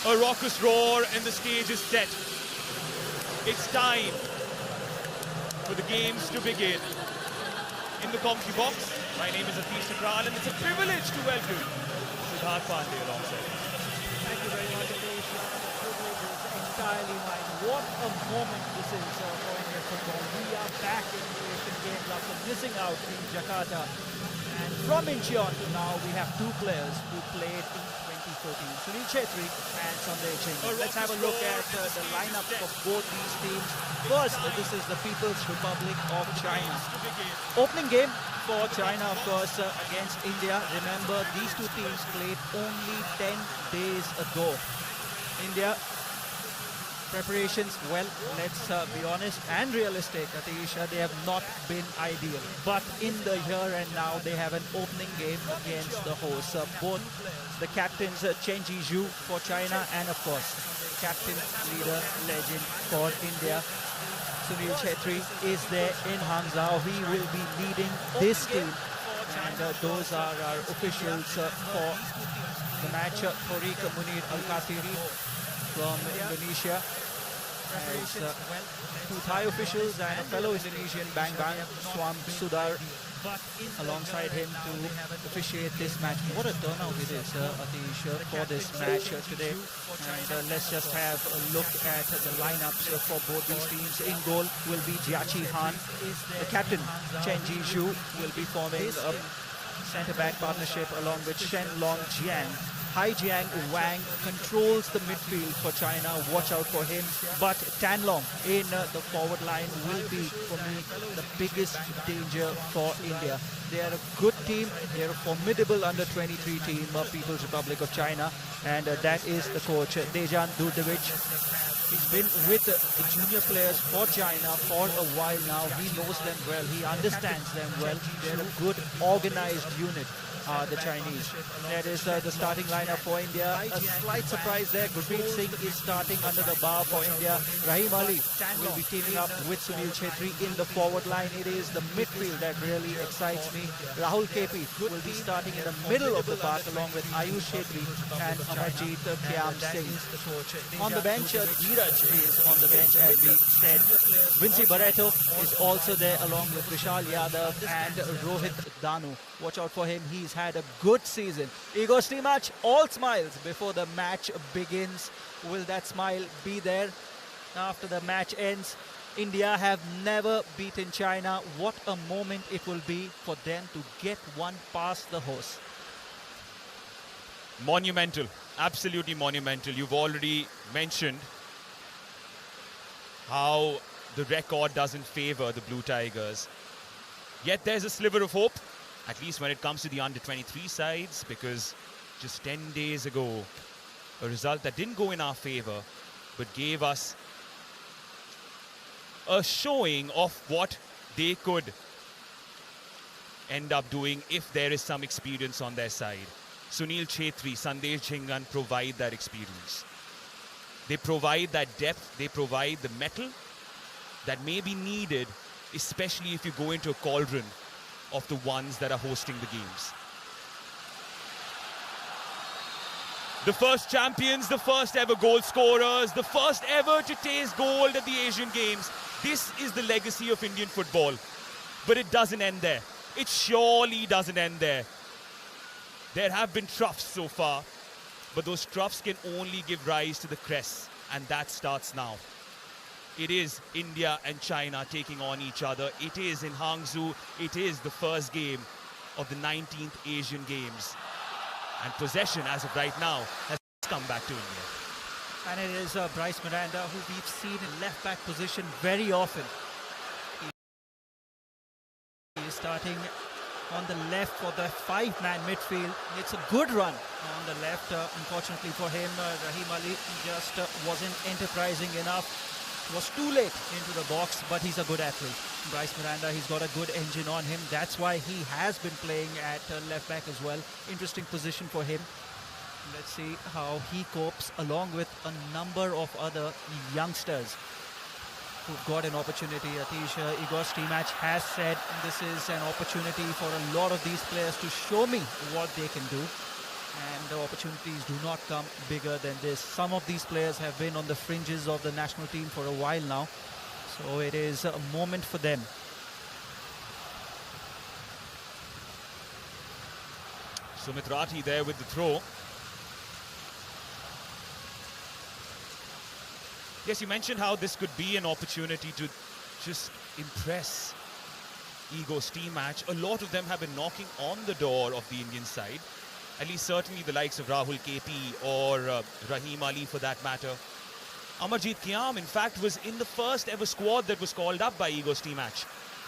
A raucous roar and the stage is set. It's time for the games to begin. In the commentary box, my name is Atish Chakral and it's a privilege to welcome Siddharth Pandey alongside. Thank you very much, Atish. The privilege is entirely mine. What a moment this is for Indian football. We are back in the Asian Games after missing out in Jakarta. And from Incheon to now, we have two players who played in 2014, Sunil Chhetri and Sandesh Jhingan. Let's have a look at the lineup for both these teams. First, this is the People's Republic of China. Opening game for China, of course, against India. Remember, these two teams played only 10 days ago. India, preparations, well, let's be honest and realistic, Atish, they have not been ideal. But in the here and now, they have an opening game against the hosts. Both the captains, Chen Zhizhu for China and, of course, captain, leader, legend for India, Sunil Chhetri is there in Hangzhou. He will be leading this team. And those are our officials for the match. Tariq Munir Al-Qasiri from Indonesia, as two Thai officials and a fellow Indonesian, Bang Bang Swam Sudar, alongside him to officiate this match. What a turnout it is, Atish, for this match today. And let's just have a look at the lineups for both these teams. In goal will be Jiaqi Han. The captain, Chen Zhizhu, will be forming a centre-back partnership along with Shen Long Jiang. Hai Jiang Wang controls the midfield for China. Watch out for him. But Tan Long in the forward line will be, for me, the biggest danger for India. They are a good team. They are a formidable under-23 team of People's Republic of China. And that is the coach, Dejan Đurđević. He's been with the junior players for China for a while now. He knows them well. He understands them well. They're a good, organized unit. The Chinese. That is the starting lineup for India. A slight surprise there. Gurpreet Singh is starting under the bar for India. Rahim Ali will be teaming up with Sunil Chhetri in the forward line. It is the midfield that really excites me. Rahul KP will be starting in the middle of the park along with Ayush Chhetri and Amarjeet Khyam Singh. On the bench, Dheeraj is on the bench, as we said. Vinci Barreto is also there along with Vishal Yadav and Rohit Danu. Watch out for him. He's had a good season. Igor Stimac, all smiles before the match begins. Will that smile be there after the match ends? India have never beaten China. What a moment it will be for them to get one past the hosts. Monumental, absolutely monumental. You've already mentioned how the record doesn't favor the Blue Tigers. Yet there's a sliver of hope, at least when it comes to the under-23 sides, because just 10 days ago, a result that didn't go in our favor, but gave us a showing of what they could end up doing if there is some experience on their side. Sunil Chhetri, Sandesh Jhingan provide that experience. They provide that depth, they provide the mettle that may be needed, especially if you go into a cauldron of the ones that are hosting the games. The first champions, the first ever goal scorers, the first ever to taste gold at the Asian Games. This is the legacy of Indian football. But it doesn't end there. It surely doesn't end there. There have been troughs so far, but those troughs can only give rise to the crests, and that starts now. It is India and China taking on each other. It is in Hangzhou. It is the first game of the 19th Asian Games. And possession, as of right now, has come back to India. And it is Bryce Miranda, who we've seen in left-back position very often. He is starting on the left for the five-man midfield. It's a good run on the left. Unfortunately for him, Rahim Ali just wasn't enterprising enough. Was too late into the box, but he's a good athlete. Bryce Miranda, he's got a good engine on him. That's why he has been playing at left back as well. Interesting position for him. Let's see how he copes along with a number of other youngsters who've got an opportunity. Atish, Igor Stimac has said this is an opportunity for a lot of these players to show me what they can do. and the opportunities do not come bigger than this. Some of these players have been on the fringes of the national team for a while now, so it is a moment for them. Sumit Rathi there with the throw. Yes, you mentioned how this could be an opportunity to just impress Ego's team match. A lot of them have been knocking on the door of the Indian side. At least certainly the likes of Rahul KP or Rahim Ali for that matter. Amarjeet Qiyam, in fact, was in the first ever squad that was called up by Ego's team match.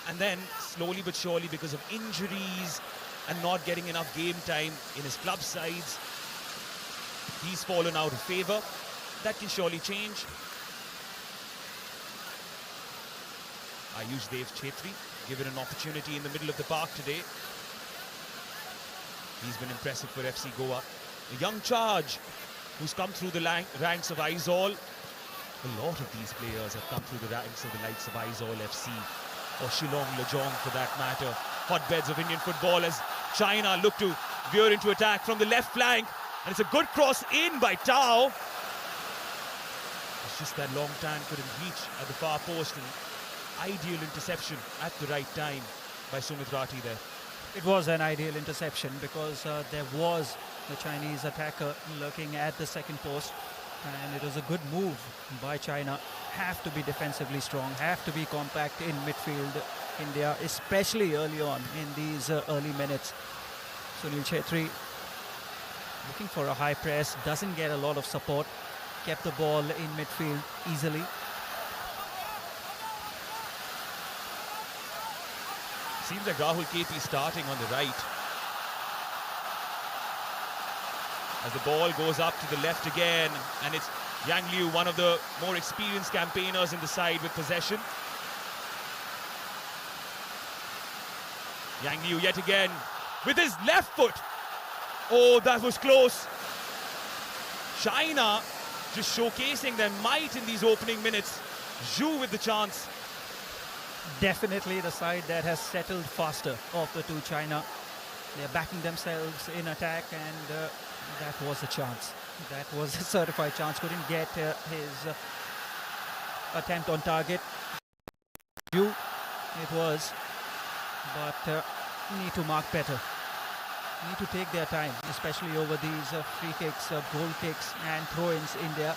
And then, slowly but surely, because of injuries and not getting enough game time in his club sides, he's fallen out of favour. That can surely change. Ayush Dev Chetri given an opportunity in the middle of the park today. He's been impressive for FC Goa. A young charge who's come through the ranks of Aizawl. A lot of these players have come through the ranks of the likes of Aizawl FC or Shillong Lajong for that matter. Hotbeds of Indian football as China look to veer into attack from the left flank. And it's a good cross in by Tao. It's just that Long Tan couldn't reach at the far post. And ideal interception at the right time by Sumit Rathi there. It was an ideal interception because there was the Chinese attacker lurking at the second post, and it was a good move by China. Have to be defensively strong, have to be compact in midfield, India, especially early on in these early minutes. Sunil Chetri looking for a high press, doesn't get a lot of support, kept the ball in midfield easily. Seems like Rahul KP starting on the right. As the ball goes up to the left again, and it's Yang Liu, one of the more experienced campaigners in the side with possession. Yang Liu yet again with his left foot. Oh, that was close. China just showcasing their might in these opening minutes. Zhu with the chance. Definitely the side that has settled faster of the two China. They're backing themselves in attack, and that was a chance. That was a certified chance. Couldn't get his attempt on target. It was, but need to mark better. Need to take their time, especially over these free kicks, goal kicks and throw-ins. India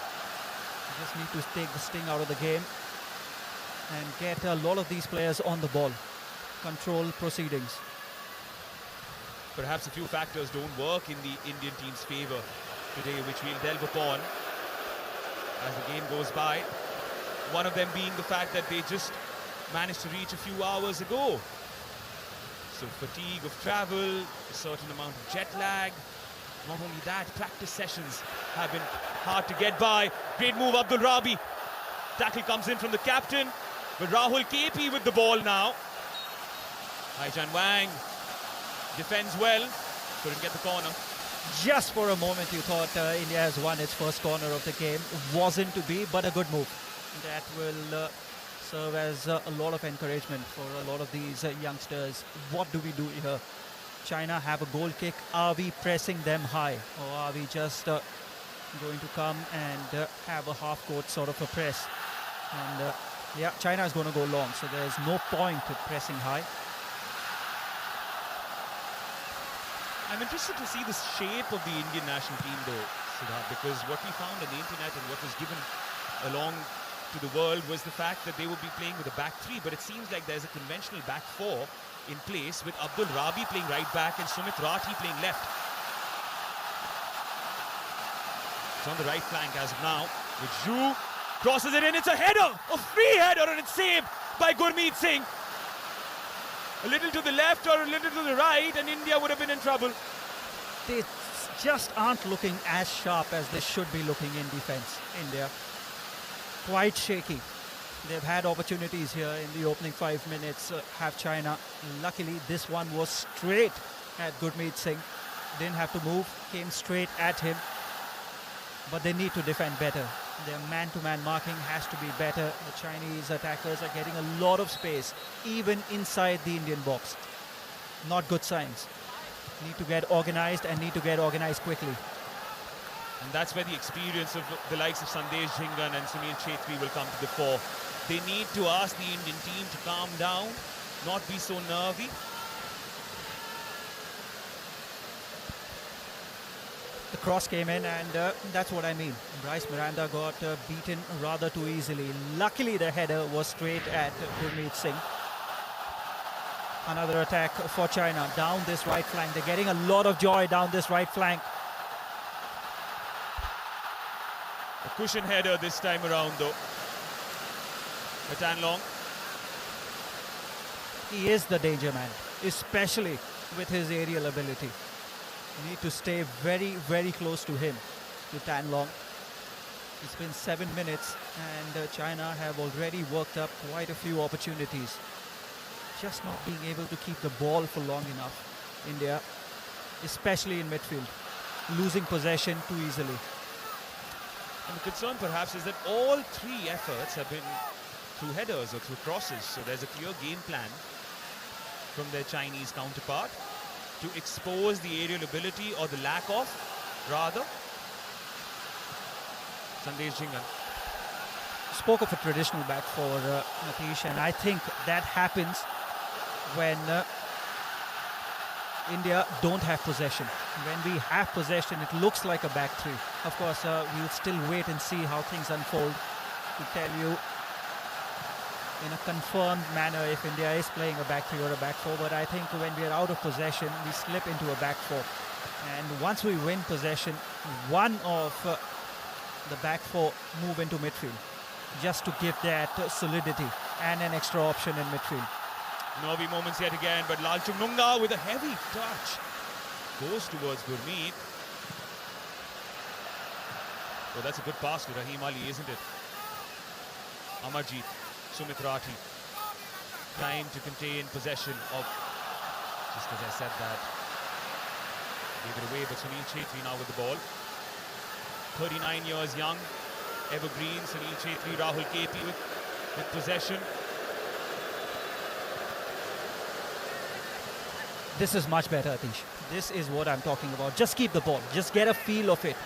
just need to take the sting out of the game and get a lot of these players on the ball, control proceedings. Perhaps a few factors don't work in the Indian team's favour today, which we'll delve upon as the game goes by. One of them being the fact that they just managed to reach a few hours ago. So fatigue of travel, a certain amount of jet lag. Not only that, practice sessions have been hard to get by. Great move, Abdul Rabi. Tackle comes in from the captain. But Rahul KP with the ball now. Haijan Wang defends well. Couldn't get the corner. Just for a moment you thought India has won its first corner of the game. Wasn't to be, but a good move. That will serve as a lot of encouragement for a lot of these youngsters. What do we do here? China have a goal kick. Are we pressing them high? Or are we just going to come and have a half-court sort of a press? And yeah, China is going to go long, so there's no point to pressing high. I'm interested to see the shape of the Indian national team though, Siddharth, because what we found on the internet and what was given along to the world was the fact that they would be playing with a back three, but it seems like there's a conventional back four in place with Abdul Rabi playing right back and Sumit Rathi playing left. It's on the right flank as of now with Zhu. Crosses it in, it's a header, a free header, and it's saved by Gurmeet Singh. A little to the left or a little to the right, and India would have been in trouble. They just aren't looking as sharp as they should be looking in defense, India. Quite shaky. They've had opportunities here in the opening 5 minutes, have China. Luckily, this one was straight at Gurmeet Singh. Didn't have to move, came straight at him. But they need to defend better. Their man-to-man marking has to be better. The Chinese attackers are getting a lot of space, even inside the Indian box. Not good signs. Need to get organized and need to get organized quickly. And that's where the experience of the likes of Sandesh Jhingan and Sunil Chhetri will come to the fore. They need to ask the Indian team to calm down, not be so nervy. The cross came in, and that's what I mean. Bryce Miranda got beaten rather too easily. Luckily, the header was straight at Gurmeet Singh. Another attack for China down this right flank. They're getting a lot of joy down this right flank. A cushion header this time around, though. Tan Long. He is the danger man, especially with his aerial ability. You need to stay very, very close to him, to Tan Long. It's been 7 minutes and China have already worked up quite a few opportunities. Just not being able to keep the ball for long enough. India, especially in midfield, losing possession too easily. And the concern perhaps is that all three efforts have been through headers or through crosses. So there's a clear game plan from their Chinese counterpart to expose the aerial ability, or the lack of, rather. Sandesh Jhingan. Spoke of a traditional back for Natish, and I think that happens when India don't have possession. When we have possession, it looks like a back three. Of course, we'll still wait and see how things unfold to tell you in a confirmed manner if India is playing a back three or a back four. But I think when we are out of possession, we slip into a back four. And once we win possession, one of the back four move into midfield, just to give that solidity and an extra option in midfield. Nervy moments yet again, but Lalchungnunga with a heavy touch goes towards Gurmeet. Oh, that's a good pass to Rahim Ali, isn't it? Amarjeet, Sumit Rathi, trying to contain possession of, just as I said that, gave it away, but Sunil Chhetri now with the ball. 39 years young, evergreen, Sunil Chhetri, Rahul KP with possession. This is much better, Atish. This is what I'm talking about. Just keep the ball. Just get a feel of it.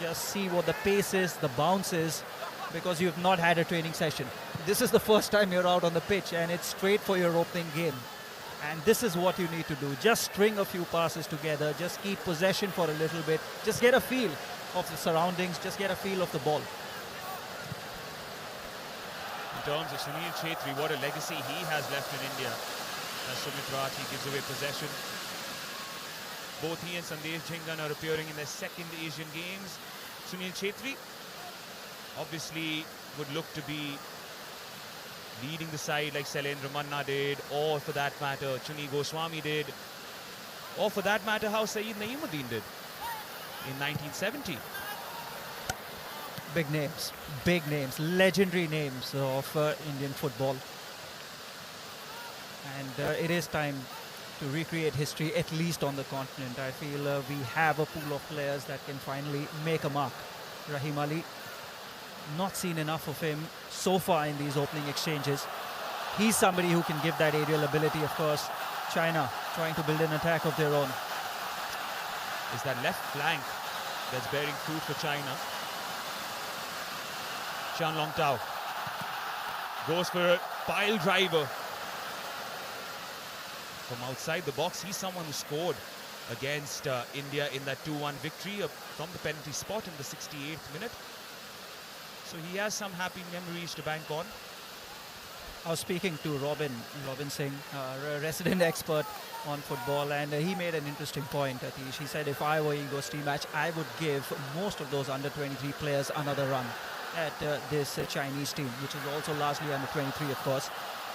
Just see what the pace is, the bounce is, because you've not had a training session. This is the first time you're out on the pitch, and it's straight for your opening game. And this is what you need to do. Just string a few passes together. Just keep possession for a little bit. Just get a feel of the surroundings. Just get a feel of the ball. In terms of Sunil Chhetri, what a legacy he has left in India. As Sumit Rathi gives away possession. Both he and Sandesh Jhingan are appearing in their second Asian Games. Sunil Chhetri obviously would look to be leading the side like Sailendra Manna did, or for that matter Chuni Goswami did, or for that matter how Saeed Naeemuddin did in 1970. Big names, legendary names of Indian football. And it is time to recreate history, at least on the continent. I feel we have a pool of players that can finally make a mark. Rahim Ali, not seen enough of him so far in these opening exchanges. He's somebody who can give that aerial ability. Of course, China trying to build an attack of their own. Is that left flank that's bearing fruit for China. Shan Long Tao goes for a pile driver from outside the box. He's someone who scored against India in that 2-1 victory from the penalty spot in the 68th minute. So he has some happy memories to bank on. I was speaking to Robin Singh, a resident expert on football, and he made an interesting point, Atish. He said if I were Igor's team match, I would give most of those under-23 players another run at this Chinese team, which is also largely under-23, of course.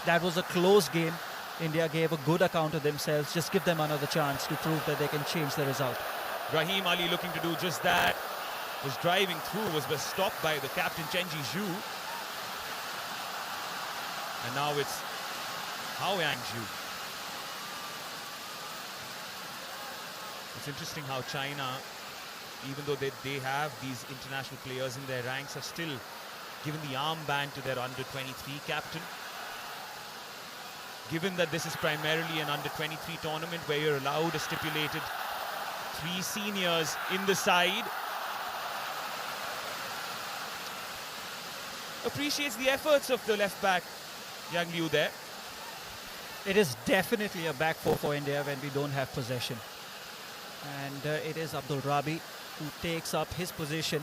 That was a close game. India gave a good account of themselves. Just give them another chance to prove that they can change the result. Rahim Ali looking to do just that. Was driving through, was stopped by the captain Chenji Zhu. And now it's Hao Yang-zhu. It's interesting how China, even though they have these international players in their ranks, are still given the armband to their under-23 captain. given that this is primarily an under-23 tournament where you're allowed a stipulated 3 seniors in the side. Appreciates the efforts of the left back, Yang Liu there. It is definitely a back four for India when we don't have possession. And it is Abdul Rabi who takes up his position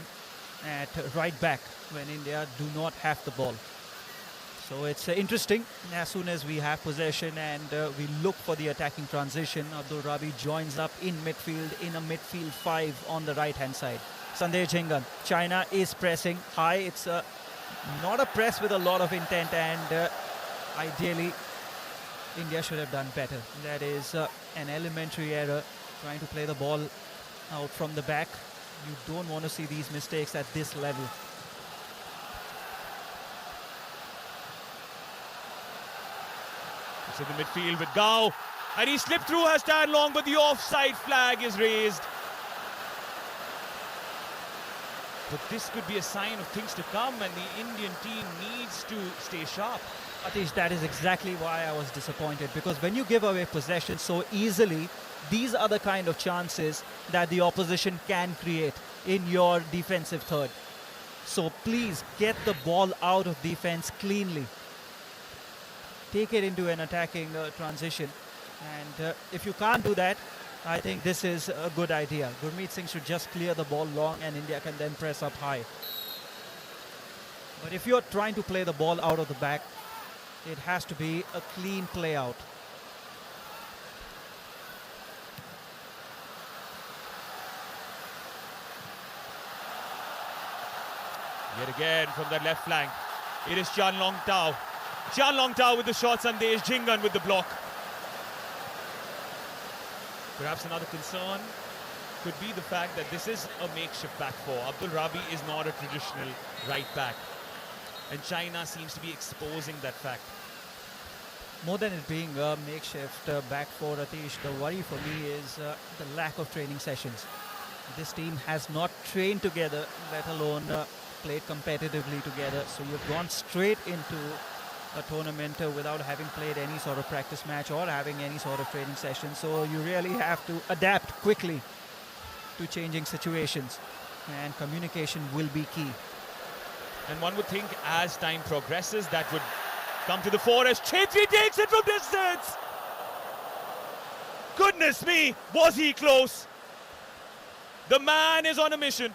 at right back when India do not have the ball. So it's interesting. As soon as we have possession and we look for the attacking transition, Abdul Rabi joins up in midfield in a midfield 5 on the right-hand side. Sandesh Jhingan. China is pressing high. It's not a press with a lot of intent, and ideally India should have done better. That is an elementary error, trying to play the ball out from the back. You don't want to see these mistakes at this level. It's in the midfield with Gao, and he slipped through Hassan Long, but the offside flag is raised. But this could be a sign of things to come, and the Indian team needs to stay sharp. Atish, that is exactly why I was disappointed, because when you give away possession so easily, these are the kind of chances that the opposition can create in your defensive third. So please get the ball out of defense cleanly. Take it into an attacking transition. And if you can't do that, I think this is a good idea. Gurmeet Singh should just clear the ball long and India can then press up high. But if you're trying to play the ball out of the back, it has to be a clean play out. Yet again from that left flank, it is Chan Long Tao. Chan Long Tao with the shot, Sandesh Jhingan with the block. Perhaps another concern could be the fact that this is a makeshift back four. Abdul Rabi is not a traditional right back, and China seems to be exposing that fact. More than it being a makeshift back four, Atish, the worry for me is the lack of training sessions. This team has not trained together, let alone played competitively together. So you've gone straight into a tournament without having played any sort of practice match or having any sort of training session. So you really have to adapt quickly to changing situations, and communication will be key. And one would think as time progresses that would come to the fore as Chetri takes it from distance. Goodness me, was he close? The man is on a mission.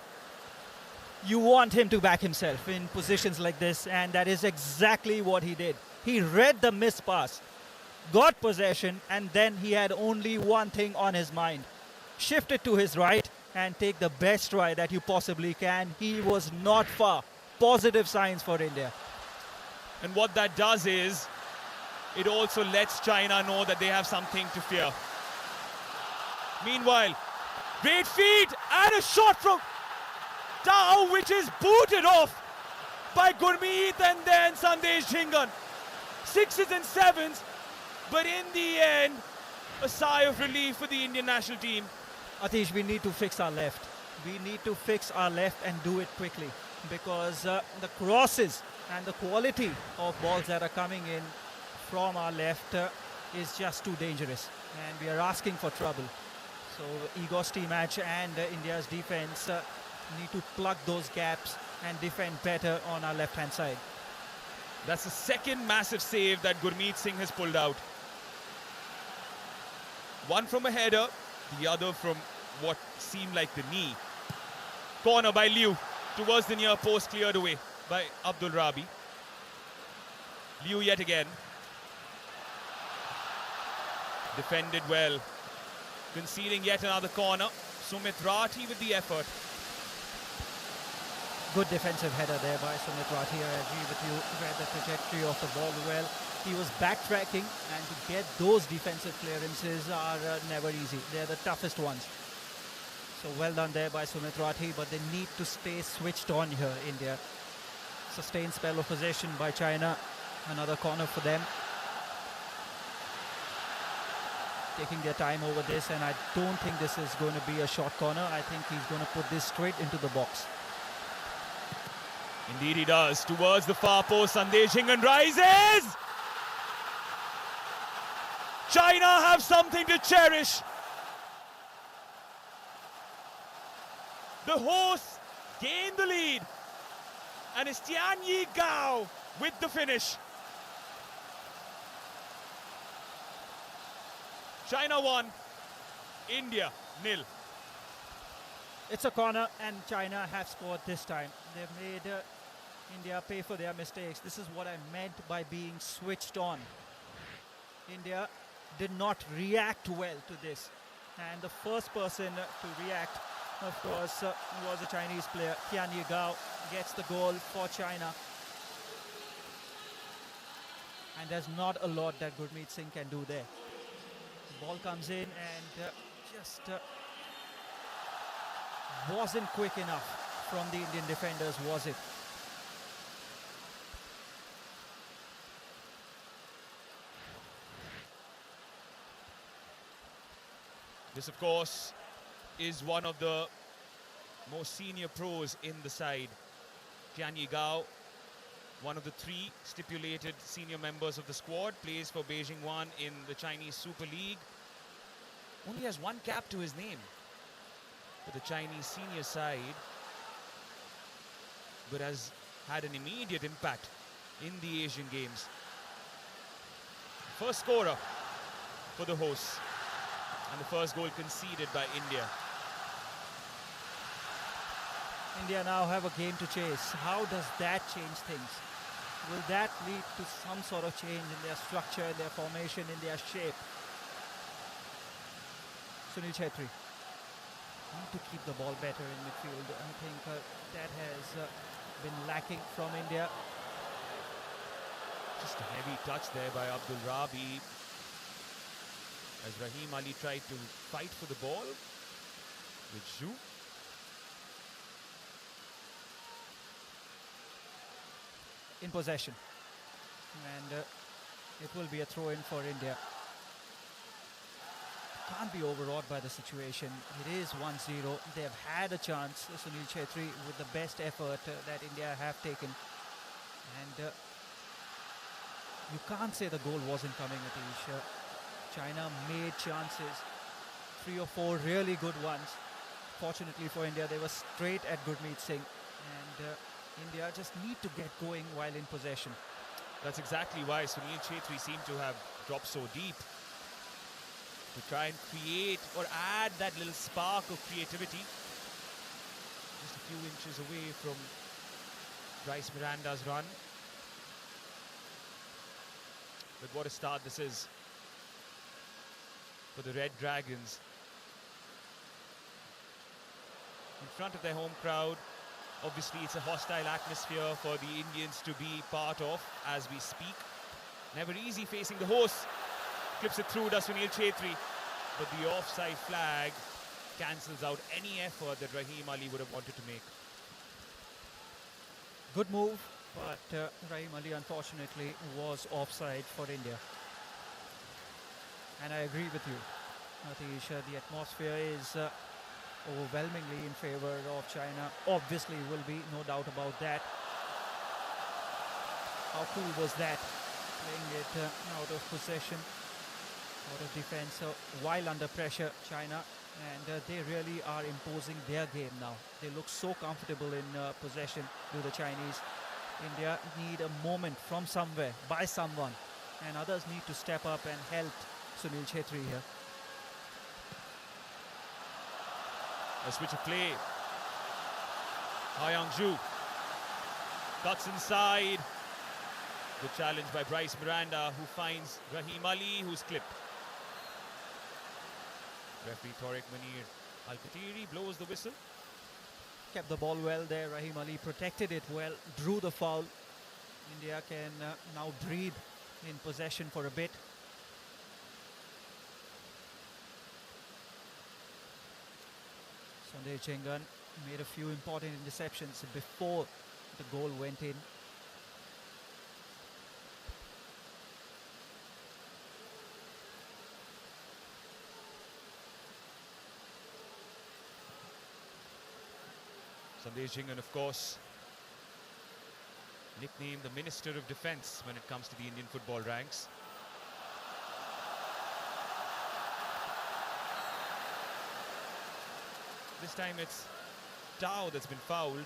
You want him to back himself in positions like this, and that is exactly what he did. He read the miss pass, got possession, and then he had only one thing on his mind. Shift it to his right and take the best try that you possibly can. He was not far. Positive signs for India. And what that does is, it also lets China know that they have something to fear. Meanwhile, great feed and a shot from Tao, which is booted off by Gurmeet and then Sandesh Jhingan. 6s and 7s, but in the end, a sigh of relief for the Indian national team. Atish, we need to fix our left. We need to fix our left and do it quickly, because the crosses and the quality of balls that are coming in from our left is just too dangerous, and we are asking for trouble. So Igor's team match and India's defense need to plug those gaps and defend better on our left-hand side. That's the second massive save that Gurmeet Singh has pulled out. One from a header, the other from what seemed like the knee. Corner by Liu towards the near post, cleared away by Abdul Rabi. Liu yet again. Defended well. Conceding yet another corner. Sumit Rathi with the effort. Good defensive header there by Sumit Rathi. I agree with you. Read the trajectory of the ball well. He was backtracking, and to get those defensive clearances are never easy. They're the toughest ones. So well done there by Sumit Rathi, but they need to stay switched on here, India. Sustained spell of possession by China. Another corner for them. Taking their time over this, and I don't think this is going to be a short corner. I think he's going to put this straight into the box. Indeed he does. Towards the far post, Sandesh Jhingan rises! China have something to cherish. The hosts gain the lead, and it's Tian Yi Gao with the finish. China 1, India 0. It's a corner, and China have scored this time. They've made India pay for their mistakes. This is what I meant by being switched on. India did not react well to this, and the first person to react, of course, was a Chinese player. Tian Yi Gao gets the goal for China, and there's not a lot that Gurmeet Singh can do there. The ball comes in and just wasn't quick enough from the Indian defenders, was it? This, of course, is one of the most senior pros in the side. Tian Yi Gao, one of the 3 stipulated senior members of the squad, plays for Beijing One in the Chinese Super League. Only has 1 cap to his name for the Chinese senior side, but has had an immediate impact in the Asian Games. First scorer for the hosts, and the first goal conceded by India. India now have a game to chase. How does that change things? Will that lead to some sort of change in their structure, in their formation, in their shape? Sunil Chhetri need to keep the ball better in midfield. I think that has been lacking from India. Just a heavy touch there by Abdul Rabi, as Rahim Ali tried to fight for the ball with Zhu. In possession, and it will be a throw-in for India. Can't be overawed by the situation. It is 1-0. They have had a chance, Sunil Chhetri, with the best effort that India have taken, and you can't say the goal wasn't coming, Atish. China made chances, 3 or 4 really good ones. Fortunately for India, they were straight at Gurmeet Singh, and India just need to get going while in possession. That's exactly why Sunil Chhetri seemed to have dropped so deep, to try and create or add that little spark of creativity. Just a few inches away from Bryce Miranda's run. But what a start this is for the Red Dragons. In front of their home crowd. Obviously, it's a hostile atmosphere for the Indians to be part of as we speak. Never easy facing the hosts. Clips it through, does Sunil Chhetri. But the offside flag cancels out any effort that Rahim Ali would have wanted to make. Good move, but Rahim Ali, unfortunately, was offside for India. And I agree with you, Atish. The atmosphere is overwhelmingly in favor of China. Obviously will be, no doubt about that. How cool was that? Playing it out of possession, out of defense, while under pressure, China, and they really are imposing their game now. They look so comfortable in possession to the Chinese. India need a moment from somewhere, by someone, and others need to step up and help Sunil Chhetri here. A switch of play. Haiyang Zhu cuts inside. Good challenge by Bryce Miranda, who finds Rahim Ali, who's clipped. Referee Tariq Munir Al-Qatiri blows the whistle. Kept the ball well there. Rahim Ali protected it well, drew the foul. India can now breathe in possession for a bit. Sandesh Jhingan made a few important interceptions before the goal went in. Sandesh Jhingan, of course, nicknamed the Minister of Defence when it comes to the Indian football ranks. This time it's Tao that's been fouled.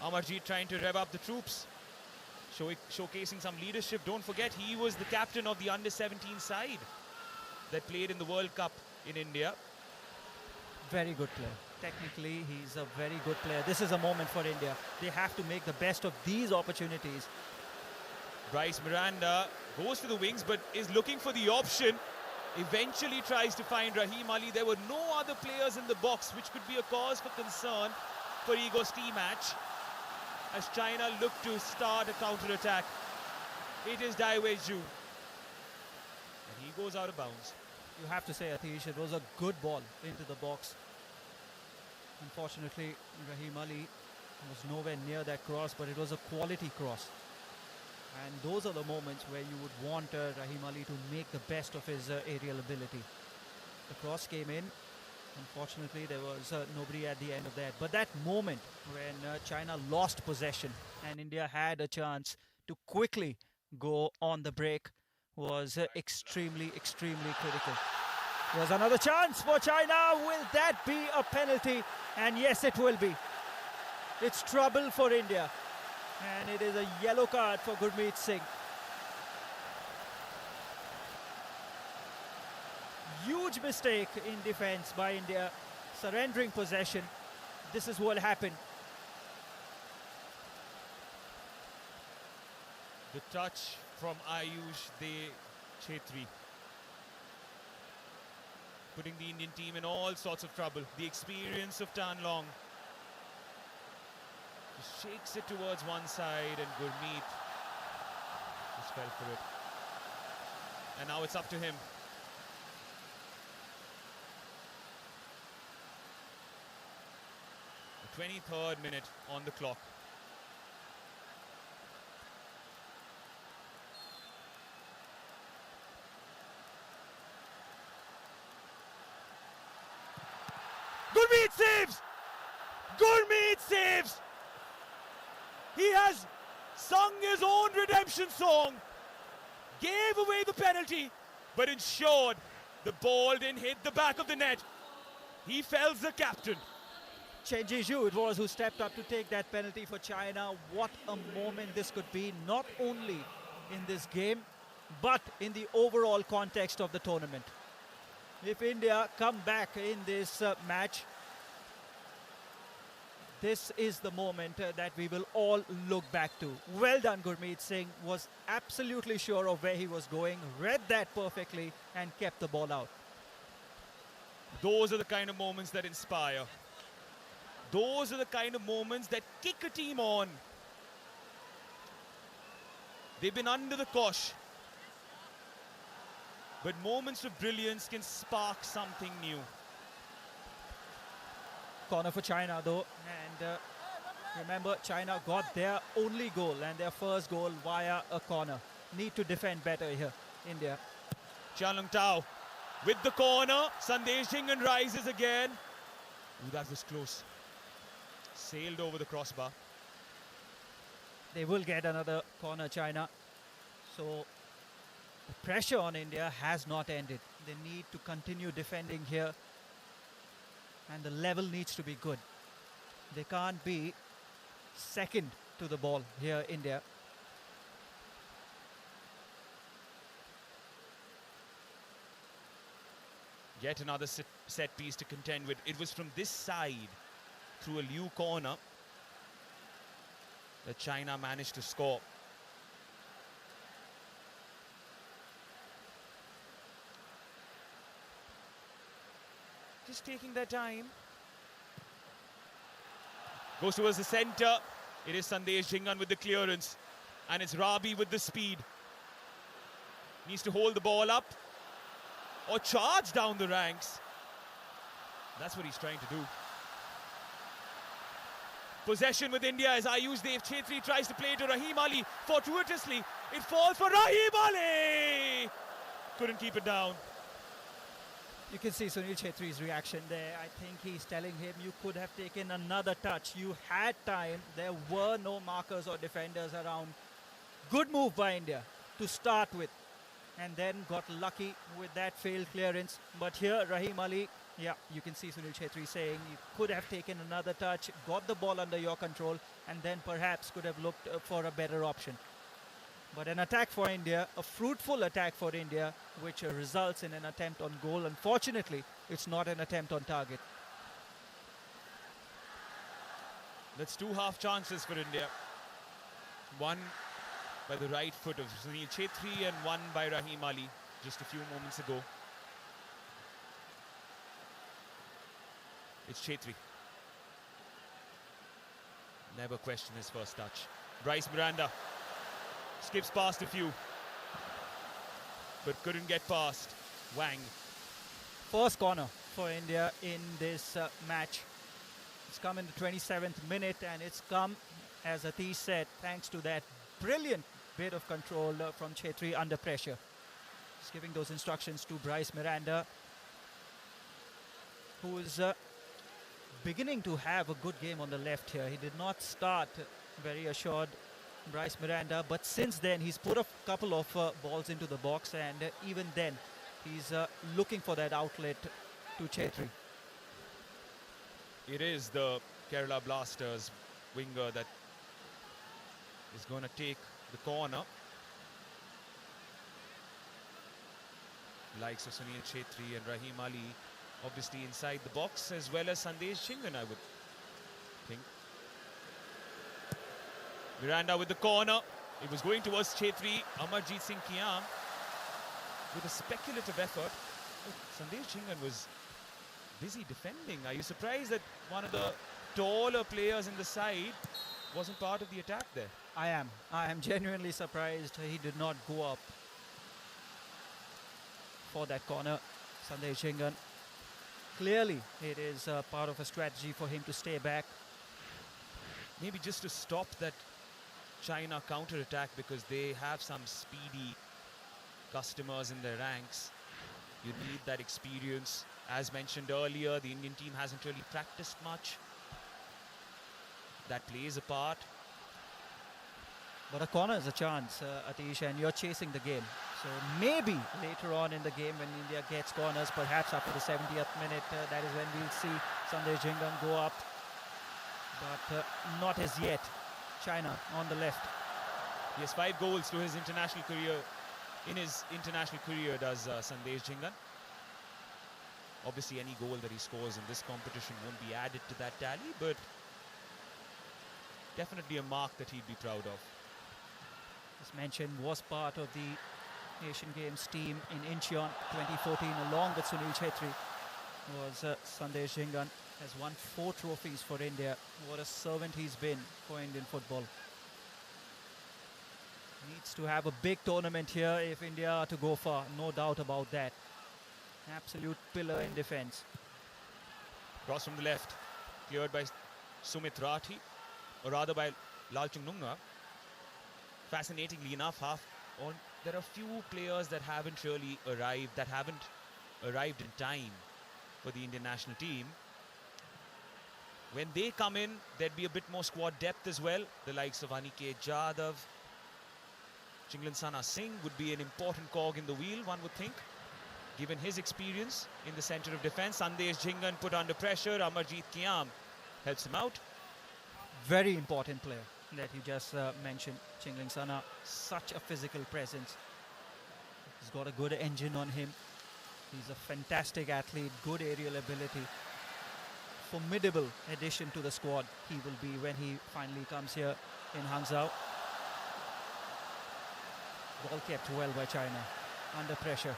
Amarjeet trying to rev up the troops, showcasing some leadership. Don't forget, he was the captain of the under-17 side that played in the World Cup in India. Very good player. Technically, he's a very good player. This is a moment for India. They have to make the best of these opportunities. Bryce Miranda goes to the wings but is looking for the option. Eventually tries to find Rahim Ali. There were no other players in the box, which could be a cause for concern for Igor's match as China look to start a counter-attack. It is Dai Wei Zhu. And he goes out of bounds. You have to say, Atish, it was a good ball into the box. Unfortunately, Rahim Ali was nowhere near that cross, but it was a quality cross. And those are the moments where you would want Rahim Ali to make the best of his aerial ability. The cross came in. Unfortunately, there was nobody at the end of that. But that moment when China lost possession and India had a chance to quickly go on the break was extremely, extremely critical. There's another chance for China. Will that be a penalty? And yes, it will be. It's trouble for India. And it is a yellow card for Gurmeet Singh. Huge mistake in defense by India, surrendering possession. This is what happened. The touch from Ayush De Chetri, putting the Indian team in all sorts of trouble. The experience of Tan Long just shakes it towards one side and Gurmeet just fell for it. And now it's up to him. The 23rd minute on the clock. Gurmeet saves! Gurmeet saves! He has sung his own redemption song, gave away the penalty, but ensured the ball didn't hit the back of the net. He fells the captain. Chen Jizhu it was who stepped up to take that penalty for China. What a moment this could be, not only in this game, but in the overall context of the tournament. If India come back in this match, this is the moment that we will all look back to. Well done, Gurmeet Singh. Was absolutely sure of where he was going, read that perfectly and kept the ball out. Those are the kind of moments that inspire. Those are the kind of moments that kick a team on. They've been under the cosh, but moments of brilliance can spark something new. Corner for China though, and remember, China got their only goal and their first goal via a corner. Need to defend better here, India. Chanlong Tao with the corner. Sandesh Jhingan rises again. Ooh, that was close. Sailed over the crossbar. They will get another corner, China. So the pressure on India has not ended. They need to continue defending here. And the level needs to be good. They can't be second to the ball here, India. Yet another set piece to contend with. It was from this side, through a Liu corner, that China managed to score. Just taking their time. Goes towards the centre. It is Sandesh Jhingan with the clearance. And it's Rabi with the speed. Needs to hold the ball up or charge down the ranks. That's what he's trying to do. Possession with India as Ayush De Chetri tries to play to Rahim Ali. Fortuitously, it falls for Rahim Ali. Couldn't keep it down. You can see Sunil Chetri's reaction there. I think he's telling him, you could have taken another touch. You had time. There were no markers or defenders around. Good move by India to start with. And then got lucky with that failed clearance. But here, Rahim Ali Yeah, you can see Sunil Chhetri saying you could have taken another touch, got the ball under your control, and then perhaps could have looked for a better option. But an attack for India, a fruitful attack for India, which results in an attempt on goal. Unfortunately, it's not an attempt on target. That's two half chances for India. One by the right foot of Sunil Chhetri and one by Rahim Ali just a few moments ago. It's Chhetri. Never question his first touch. Bryce Miranda skips past a few, but couldn't get past Wang. First corner for India in this match. It's come in the 27th minute, and it's come, as Atish said, thanks to that brilliant bit of control from Chhetri under pressure. Just giving those instructions to Bryce Miranda, who is beginning to have a good game on the left here. He did not start very assured, Bryce Miranda, but since then he's put a couple of balls into the box, and even then he's looking for that outlet to Chhetri. It is the Kerala Blasters winger that is going to take the corner. Likes of Sunil Chhetri and Rahim Ali obviously inside the box, as well as Sandesh Chingan, I would think. Miranda with the corner. It was going towards Chhetri. Amarjeet Singh Kiam with a speculative effort. Sandesh Chingan was busy defending. Are you surprised that one of the taller players in the side wasn't part of the attack there? I am genuinely surprised he did not go up for that corner. Sandesh Chingan. Clearly, it is part of a strategy for him to stay back. Maybe just to stop that China counter-attack, because they have some speedy customers in their ranks. You need that experience. As mentioned earlier, the Indian team hasn't really practiced much. That plays a part. But a corner is a chance, Atish, and you're chasing the game. So maybe later on in the game, when India gets corners, perhaps after the 70th minute, that is when we'll see Sandesh Chingan go up. But not as yet. China on the left. He has 5 goals to his international career. In his international career, does Sandesh Chingan. Obviously, any goal that he scores in this competition won't be added to that tally, but definitely a mark that he'd be proud of. As mentioned, was part of the Asian Games team in Incheon 2014, along with Sunil Chhetri. Was Sandesh Chingan, has won 4 trophies for India. What a servant he's been for Indian football. Needs to have a big tournament here if India are to go far, no doubt about that. Absolute pillar in defense. Cross from the left, cleared by Sumit Rathi, or rather by Lalchung Nunga. Fascinatingly enough, there are few players that haven't really arrived in time for the Indian national team. When they come in, there'd be a bit more squad depth as well. The likes of Aniket Jadhav, Chinglansana Singh would be an important cog in the wheel, one would think, given his experience in the centre of defence. Sandesh Chingan put under pressure. Amarjeet Kiam helps him out. Very important player that you just mentioned, Chinglansana. Such a physical presence. He's got a good engine on him. He's a fantastic athlete, good aerial ability. Formidable addition to the squad he will be when he finally comes here in Hangzhou. Ball kept well by China, under pressure.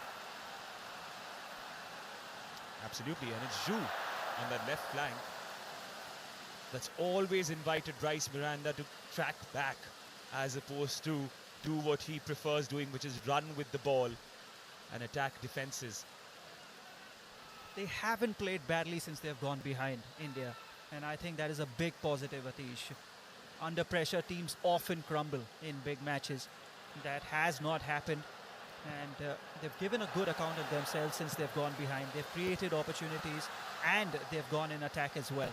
Absolutely, and it's Zhu on that left flank that's always invited Bryce Miranda to track back, as opposed to do what he prefers doing, which is run with the ball and attack defenses. They haven't played badly since they've gone behind, India, and I think that is a big positive, Atish. Under pressure, teams often crumble in big matches. That has not happened, and they've given a good account of themselves since they've gone behind. They've created opportunities, and they've gone in attack as well.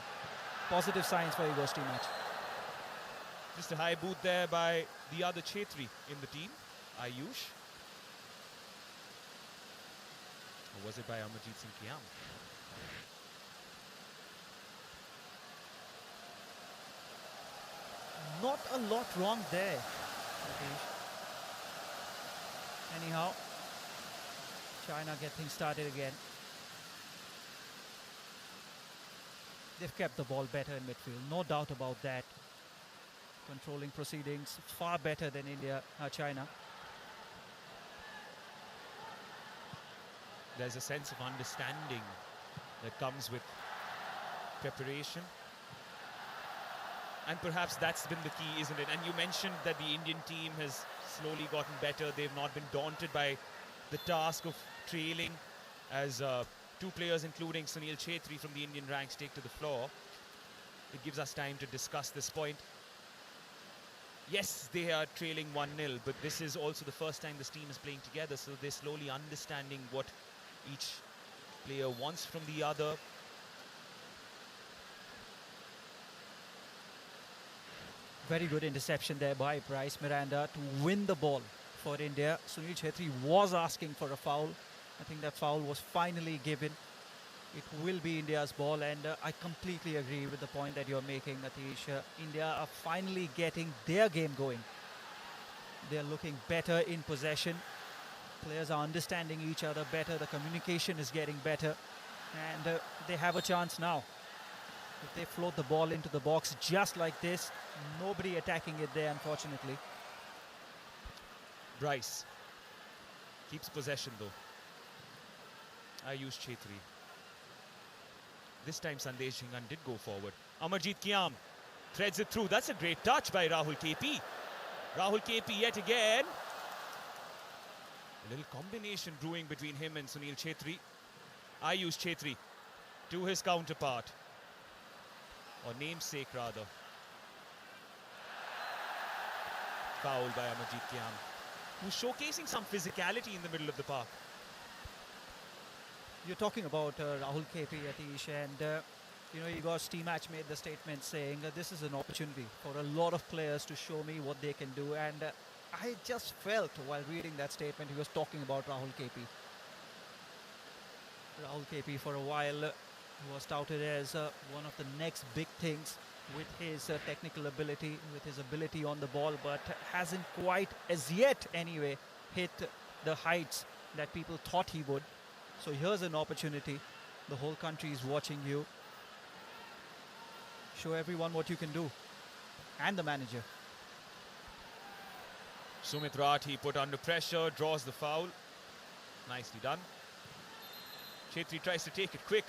Positive signs for Igor's team match. Just a high boot there by the other Chhetri in the team, Ayush. Or was it by Amarjeet Singh Kiam? Not a lot wrong there, Ritesh. Anyhow, China get things started again. They've kept the ball better in midfield, no doubt about that. Controlling proceedings far better than China. There's a sense of understanding that comes with preparation. And perhaps that's been the key, isn't it? And you mentioned that the Indian team has slowly gotten better. They've not been daunted by the task of trailing as two players, including Sunil Chhetri from the Indian ranks, take to the floor. It gives us time to discuss this point. Yes, they are trailing 1-0, but this is also the first time this team is playing together, so they're slowly understanding what each player wants from the other. Very good interception there by Bryce Miranda to win the ball for India. Sunil Chhetri was asking for a foul. I think that foul was finally given. It will be India's ball, and I completely agree with the point that you're making, Atish. India are finally getting their game going. They're looking better in possession. Players are understanding each other better. The communication is getting better, and they have a chance now. If they float the ball into the box just like this, nobody attacking it there, unfortunately. Bryce keeps possession though. Ayush Chhetri. This time Sandesh Jhingan did go forward. Amarjeet Kiam threads it through. That's a great touch by Rahul KP. Rahul KP yet again. A little combination brewing between him and Sunil Chhetri. Ayush Chhetri to his counterpart. Or namesake rather. Foul by Amarjeet Kiam, who's showcasing some physicality in the middle of the park. You're talking about Rahul KP, Atish, and Igor Stimac made the statement saying this is an opportunity for a lot of players to show me what they can do, and I just felt while reading that statement he was talking about Rahul KP. Rahul KP for a while was touted as one of the next big things with his technical ability, with his ability on the ball, but hasn't quite, as yet anyway, hit the heights that people thought he would. So here's an opportunity. The whole country is watching you. Show everyone what you can do. And the manager. Sumit Rathi put under pressure, draws the foul. Nicely done. Chhetri tries to take it quick.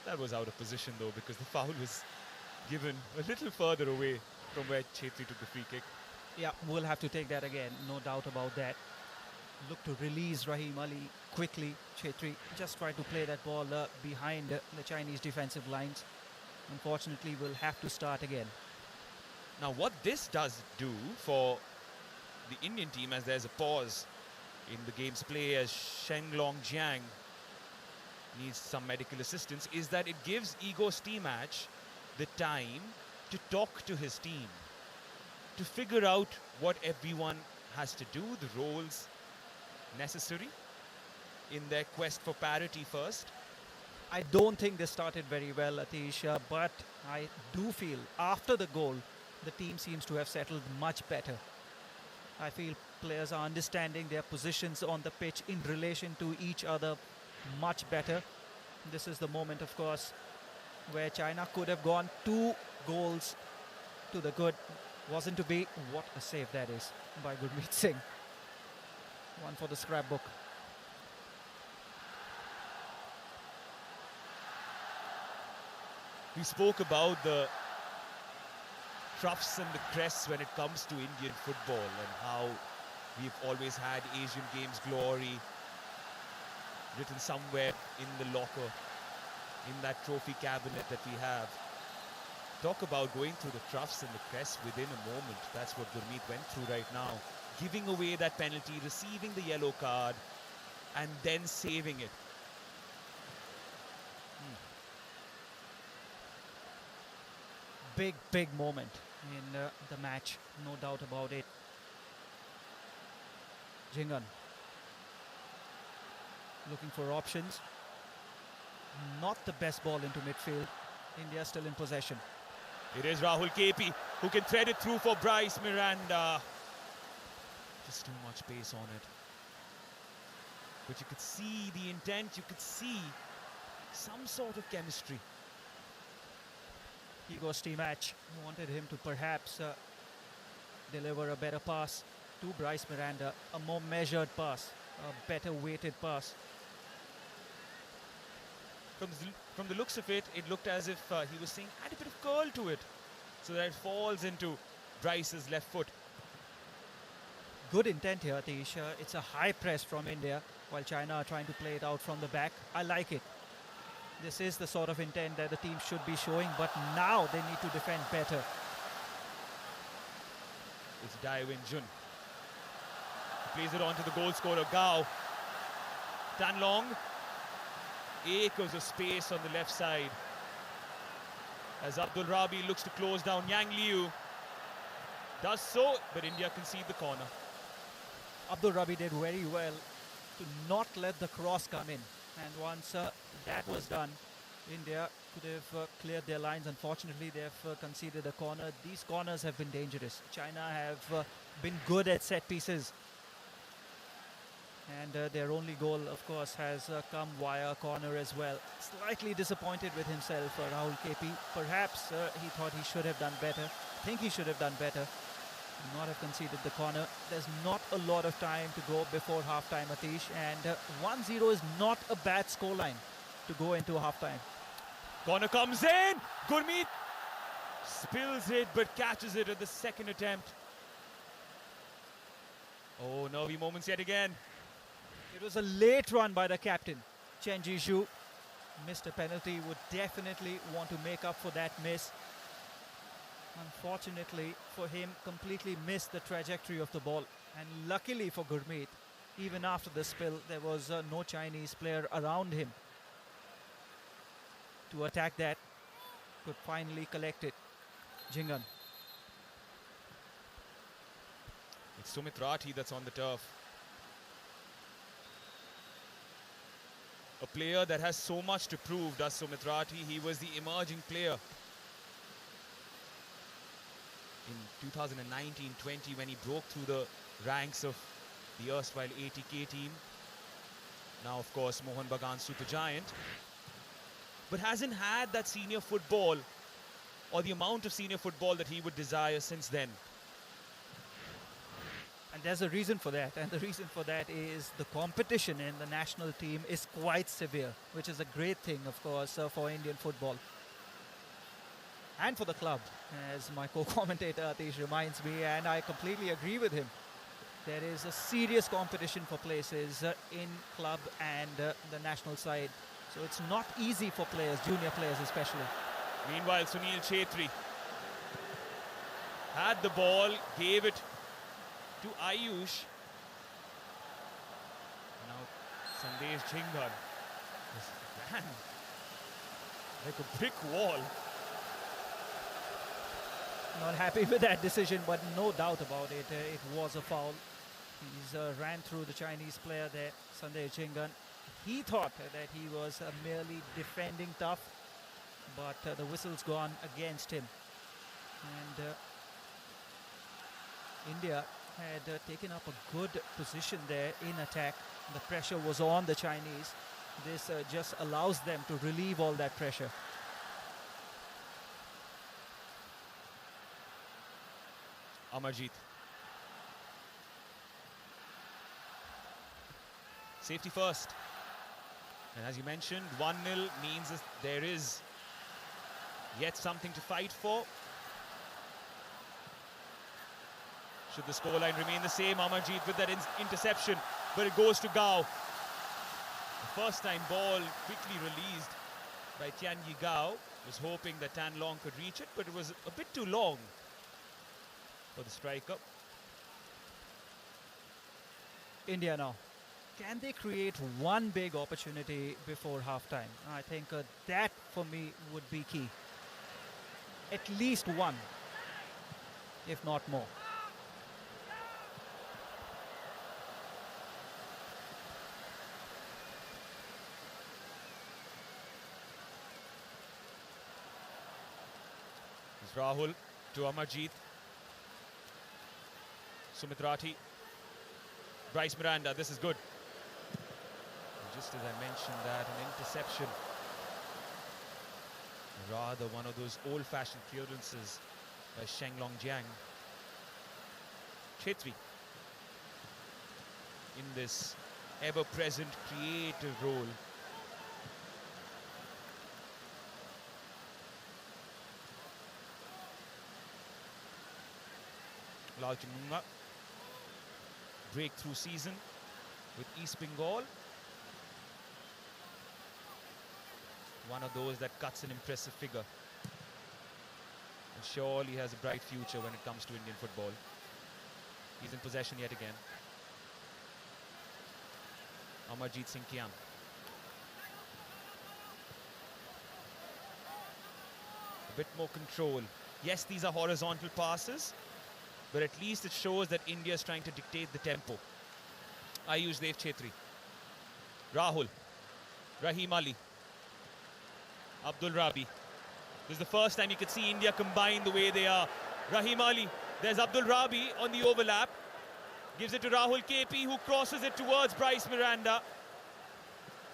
That was out of position though, because the foul was given a little further away from where Chhetri took the free kick. Yeah, we'll have to take that again, no doubt about that. Look to release Rahim Ali quickly. Chhetri just tried to play that ball behind the Chinese defensive lines. Unfortunately, we'll have to start again. Now what this does do for the Indian team, as there's a pause in the game's play as Shenglong Jiang needs some medical assistance, is that it gives Igor Stimac the time to talk to his team, to figure out what everyone has to do, the roles necessary in their quest for parity first. I don't think they started very well, Atish, but I do feel after the goal, the team seems to have settled much better. I feel players are understanding their positions on the pitch in relation to each other much better. This is the moment, of course, where China could have gone 2 goals to the good. Wasn't to be. What a save that is by Gurmeet Singh. One for the scrapbook. We spoke about the troughs and the crests when it comes to Indian football and how we've always had Asian Games glory written somewhere in the locker, in that trophy cabinet that we have. Talk about going through the troughs and the crests within a moment. That's what Gurmeet went through right now. Giving away that penalty, receiving the yellow card, and then saving it. Big moment in the match, no doubt about it. Jhingan looking for options. Not the best ball into midfield. India still in possession. It is Rahul KP who can thread it through for Bryce Miranda. Just too much pace on it. But you could see the intent, you could see some sort of chemistry. Igor Stimac wanted him to perhaps deliver a better pass to Bryce Miranda, a more measured pass, a better weighted pass. From the looks of it, it looked as if he was saying add a bit of curl to it so that it falls into Bryce's left foot. Good intent here, Atish. It's a high press from India while China are trying to play it out from the back. I like it. This is the sort of intent that the team should be showing, but now they need to defend better. It's Dai Win Jun. He plays it on to the goal scorer, Gao. Tan Long. Acres of space on the left side. As Abdul Rabi looks to close down Yang Liu. Does so, but India concede the corner. Abdul Rabi did very well to not let the cross come in. And once that was done, India could have cleared their lines. Unfortunately, they have conceded a corner. These corners have been dangerous. China have been good at set pieces. And their only goal, of course, has come via corner as well. Slightly disappointed with himself, Rahul KP. Perhaps he thought he should have done better. I think he should have done better. Not have conceded the corner. There's not a lot of time to go before halftime, Atish. And 1-0 is not a bad scoreline to go into halftime. Corner comes in. Gurmeet spills it but catches it at the second attempt. Oh, nervy moments yet again. It was a late run by the captain, Chen Jishu. Missed a penalty, would definitely want to make up for that miss. Unfortunately for him, completely missed the trajectory of the ball. And luckily for Gurmeet, even after the spill, there was no Chinese player around him to attack that. Could finally collect it. Jhingan. It's Sumit Rathi that's on the turf. A player that has so much to prove, does Sumit Rathi. He was the emerging player in 2019-20 when he broke through the ranks of the erstwhile ATK team. Now, of course, Mohan Bagan Supergiant. But hasn't had that senior football or the amount of senior football that he would desire since then. And there's a reason for that. And the reason for that is the competition in the national team is quite severe, which is a great thing, of course, for Indian football. And for the club, as my co-commentator Atish reminds me, and I completely agree with him. There is a serious competition for places in club and the national side. So it's not easy for players, junior players especially. Meanwhile, Sunil Chetri had the ball, gave it to Ayush. Now Sandesh Jhingan ran like a brick wall. Not happy with that decision, but no doubt about it. It was a foul. He's ran through the Chinese player there, Sandesh Jhingan. He thought that he was merely defending tough, but the whistle's gone against him. And India had taken up a good position there in attack. The pressure was on the Chinese. This just allows them to relieve all that pressure. Amarjeet. Safety first. And as you mentioned, 1-0 means that there is yet something to fight for. Should the scoreline remain the same, Amarjeet with that interception, but it goes to Gao. The first time ball quickly released by Tianyi Gao. Was hoping that Tan Long could reach it, but it was a bit too long for the striker. India now. Can they create one big opportunity before halftime? I think that for me would be key. At least one, if not more. Rahul to Amarjeet. Sumit Rathi. Bryce Miranda, this is good. And just as I mentioned that, an interception. Rather one of those old-fashioned clearances by Shenglong Jiang. Chhetri in this ever-present creative role. Lalchung Nunga, breakthrough season with East Bengal. One of those that cuts an impressive figure. And surely has a bright future when it comes to Indian football. He's in possession yet again. Amarjeet Singh Kiam. A bit more control. Yes, these are horizontal passes, but at least it shows that India is trying to dictate the tempo. Ayush Dev Chhetri. Rahul. Rahim Ali. Abdul Rabi. This is the first time you could see India combine the way they are. Rahim Ali. There's Abdul Rabi on the overlap. Gives it to Rahul KP, who crosses it towards Bryce Miranda.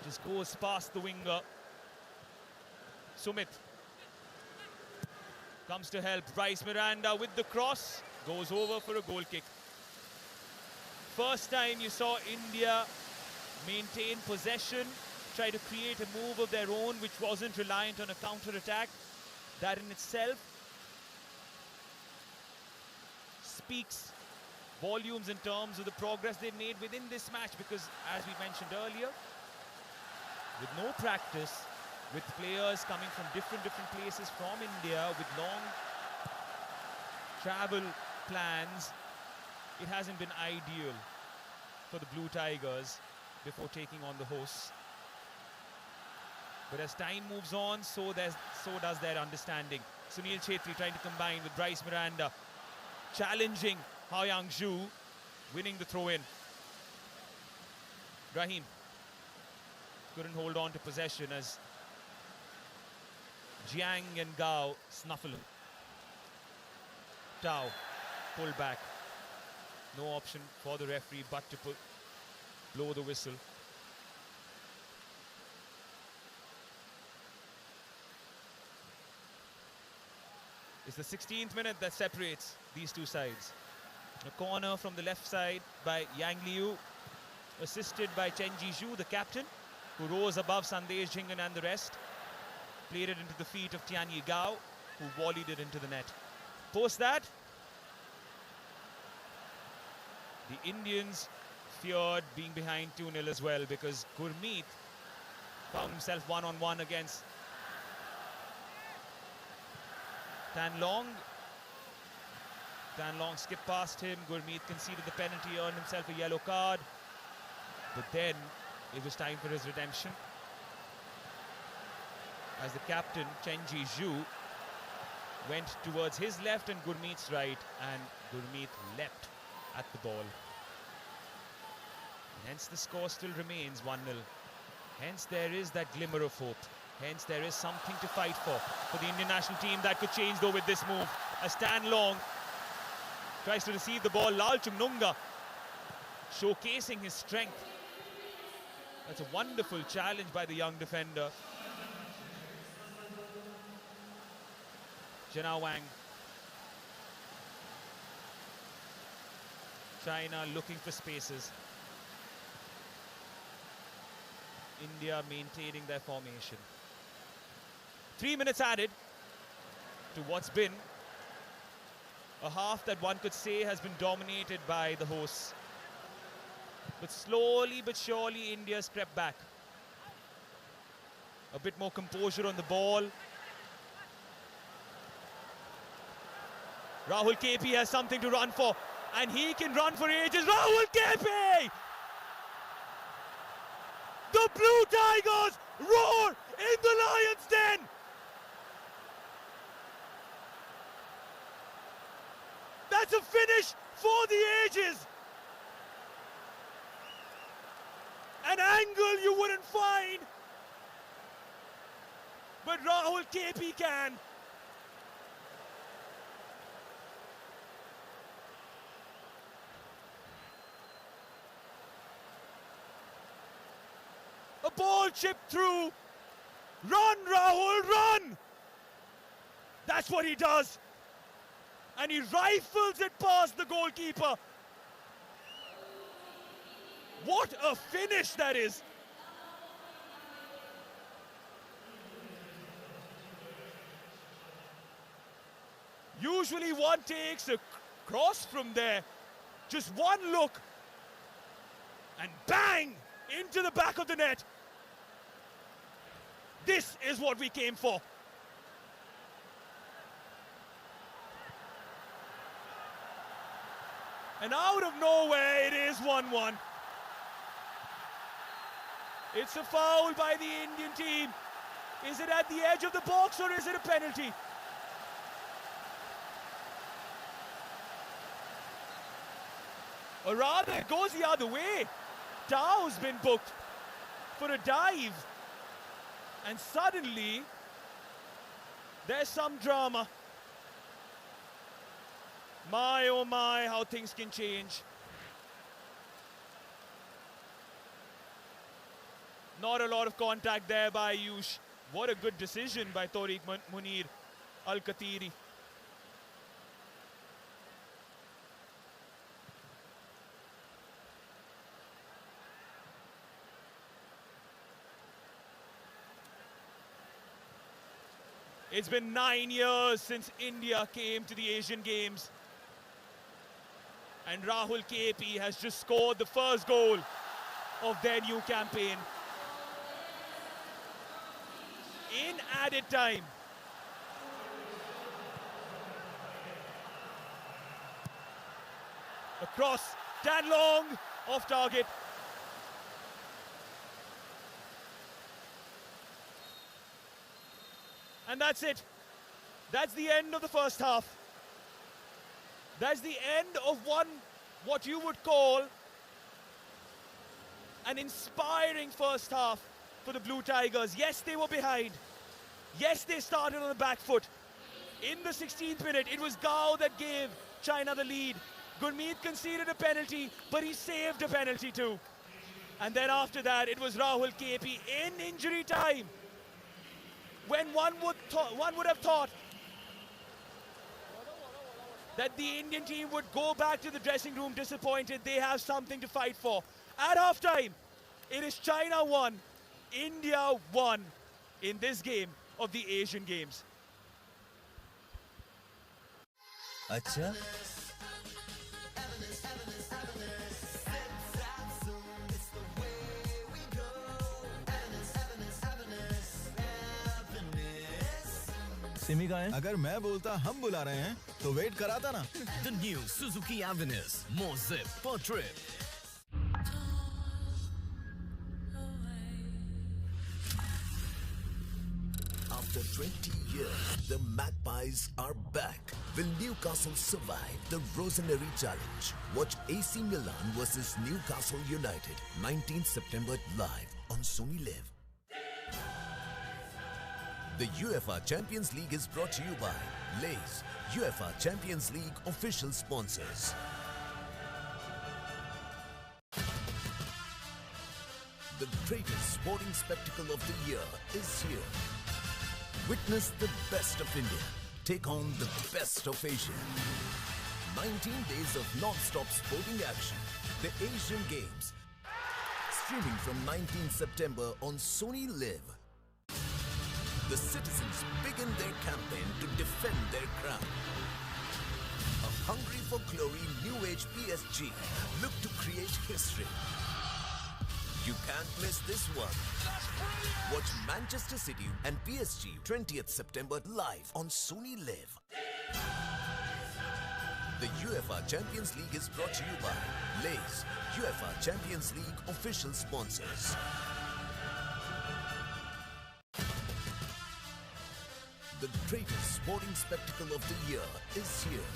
Just goes past the winger. Sumit comes to help. Bryce Miranda with the cross. Goes over for a goal kick. First time you saw India maintain possession, try to create a move of their own which wasn't reliant on a counter-attack. That in itself speaks volumes in terms of the progress they've made within this match, because as we mentioned earlier, with no practice, with players coming from different places from India, with long travel plans, it hasn't been ideal for the Blue Tigers before taking on the hosts. But as time moves on, so does their understanding. Sunil Chhetri trying to combine with Bryce Miranda, challenging Haoyang Zhu, winning the throw-in. Rahim couldn't hold on to possession as Jiang and Gao snuffle him. Tao pull back. No option for the referee but to blow the whistle. It's the 16th minute that separates these two sides. A corner from the left side by Yang Liu, assisted by Chen Jizhu, the captain, who rose above Sandesh Jhingan and the rest. Played it into the feet of Tianyi Gao, who volleyed it into the net. Post that, the Indians feared being behind 2-0 as well, because Gurmeet found himself one-on-one against Tan Long. Tan Long skipped past him. Gurmeet conceded the penalty, earned himself a yellow card. But then it was time for his redemption, as the captain, Chen Jizhu, went towards his left and Gurmeet's right, and Gurmeet leapt at the ball. Hence the score still remains 1-0. Hence there is that glimmer of hope. Hence there is something to fight for the Indian national team. That could change though with this move. As Tan Long tries to receive the ball, Lalchung Nunga showcasing his strength. That's a wonderful challenge by the young defender. Jana Wang. China looking for spaces. India maintaining their formation. 3 minutes added to what's been a half that one could say has been dominated by the hosts. But slowly but surely India's crept back. A bit more composure on the ball. Rahul KP has something to run for, and he can run for ages. Rahul KP! The Blue Tigers roar in the Lions' Den! That's a finish for the ages! An angle you wouldn't find, but Rahul KP can. ball chipped through. Run, Rahul, run! That's what he does. And he rifles it past the goalkeeper. What a finish that is. Usually one takes a cross from there. Just one look. And bang! Into the back of the net. This is what we came for. And out of nowhere, it is 1-1. It's a foul by the Indian team. Is it at the edge of the box or is it a penalty? Or rather, it goes the other way. Tao's been booked for a dive. And suddenly, there's some drama. My oh my, how things can change. Not a lot of contact there by Ayush. What a good decision by Tariq Munir Al-Khatiri. It's been 9 years since India came to the Asian Games. And Rahul KP has just scored the first goal of their new campaign. In added time. Across, Dan Long, off target. And that's it. That's the end of the first half. That's the end of what you would call an inspiring first half for the Blue Tigers. Yes, they were behind. Yes, they started on the back foot. In the 16th minute, it was Gao that gave China the lead. Gurmeet conceded a penalty, but he saved a penalty too. And then after that, it was Rahul KP in injury time. When one would have thought that the Indian team would go back to the dressing room disappointed, they have something to fight for. At halftime, it is China 1, India 1 in this game of the Asian Games. अच्छा सिमी का है अगर मैं बोलता हम बुला रहे हैं तो वेट कराता ना The new Suzuki Avenue. More zip per trip. After 20 years, the Magpies are back. Will Newcastle survive the Rossoneri Challenge? Watch AC Milan versus Newcastle United, 19th September live on Sony Live. The UEFA Champions League is brought to you by Lay's, UEFA Champions League official sponsors. The greatest sporting spectacle of the year is here. Witness the best of India take on the best of Asia. 19 days of non-stop sporting action. The Asian Games. Streaming from 19th September on Sony Live. The citizens begin their campaign to defend their crown. A hungry for glory new age PSG look to create history. You can't miss this one. Watch Manchester City and PSG 20th September live on Sony Live. The UEFA Champions League is brought to you by Lay's, UEFA Champions League official sponsors. The greatest sporting spectacle of the year is here.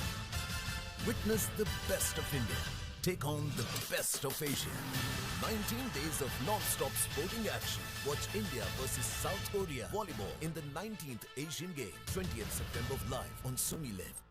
Witness the best of India take on the best of Asia. 19 days of non-stop sporting action. Watch India versus South Korea volleyball in the 19th Asian Games, 20th September live on Sony Live.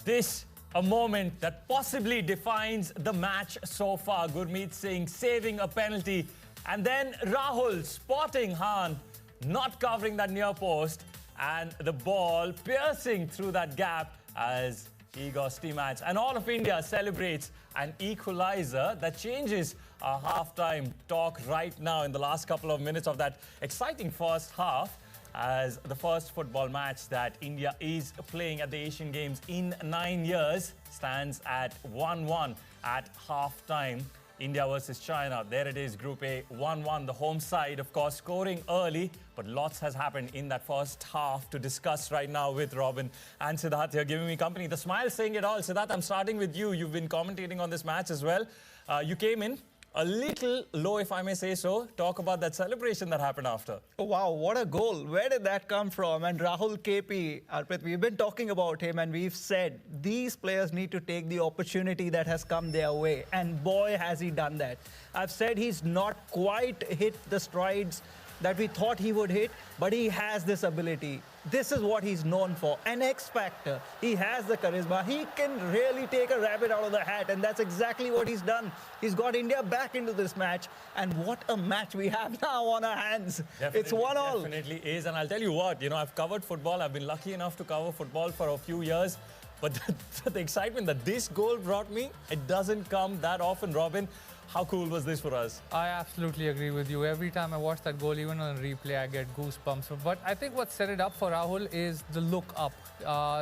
This, a moment that possibly defines the match so far. Gurmeet Singh saving a penalty. And then Rahul spotting Hahn, not covering that near post. And the ball piercing through that gap as he got steam match. And all of India celebrates an equalizer that changes our halftime talk right now in the last couple of minutes of that exciting first half, as the first football match that India is playing at the Asian Games in 9 years stands at 1-1 at half-time. India versus China. There it is, Group A, 1-1. The home side, of course, scoring early, but lots has happened in that first half to discuss right now with Robin and Siddharth here giving me company. The smile saying it all. Siddharth, I'm starting with you. You've been commentating on this match as well. You came in a little low, if I may say so. Talk about that celebration that happened after. Oh, wow, what a goal. Where did that come from? And Rahul KP, Arpit, we've been talking about him and we've said these players need to take the opportunity that has come their way. And boy, has he done that. I've said he's not quite hit the strides that we thought he would hit, but he has this ability. This is what he's known for, an X factor. He has the charisma. He can really take a rabbit out of the hat, and that's exactly what he's done. He's got India back into this match, and what a match we have now on our hands. Definitely, it's 1-1. Definitely is, and I'll tell you what, I've covered football. I've been lucky enough to cover football for a few years, but the excitement that this goal brought me, it doesn't come that often, Robin. How cool was this for us? I absolutely agree with you. Every time I watch that goal, even on replay, I get goosebumps. But I think what set it up for Rahul is the look up,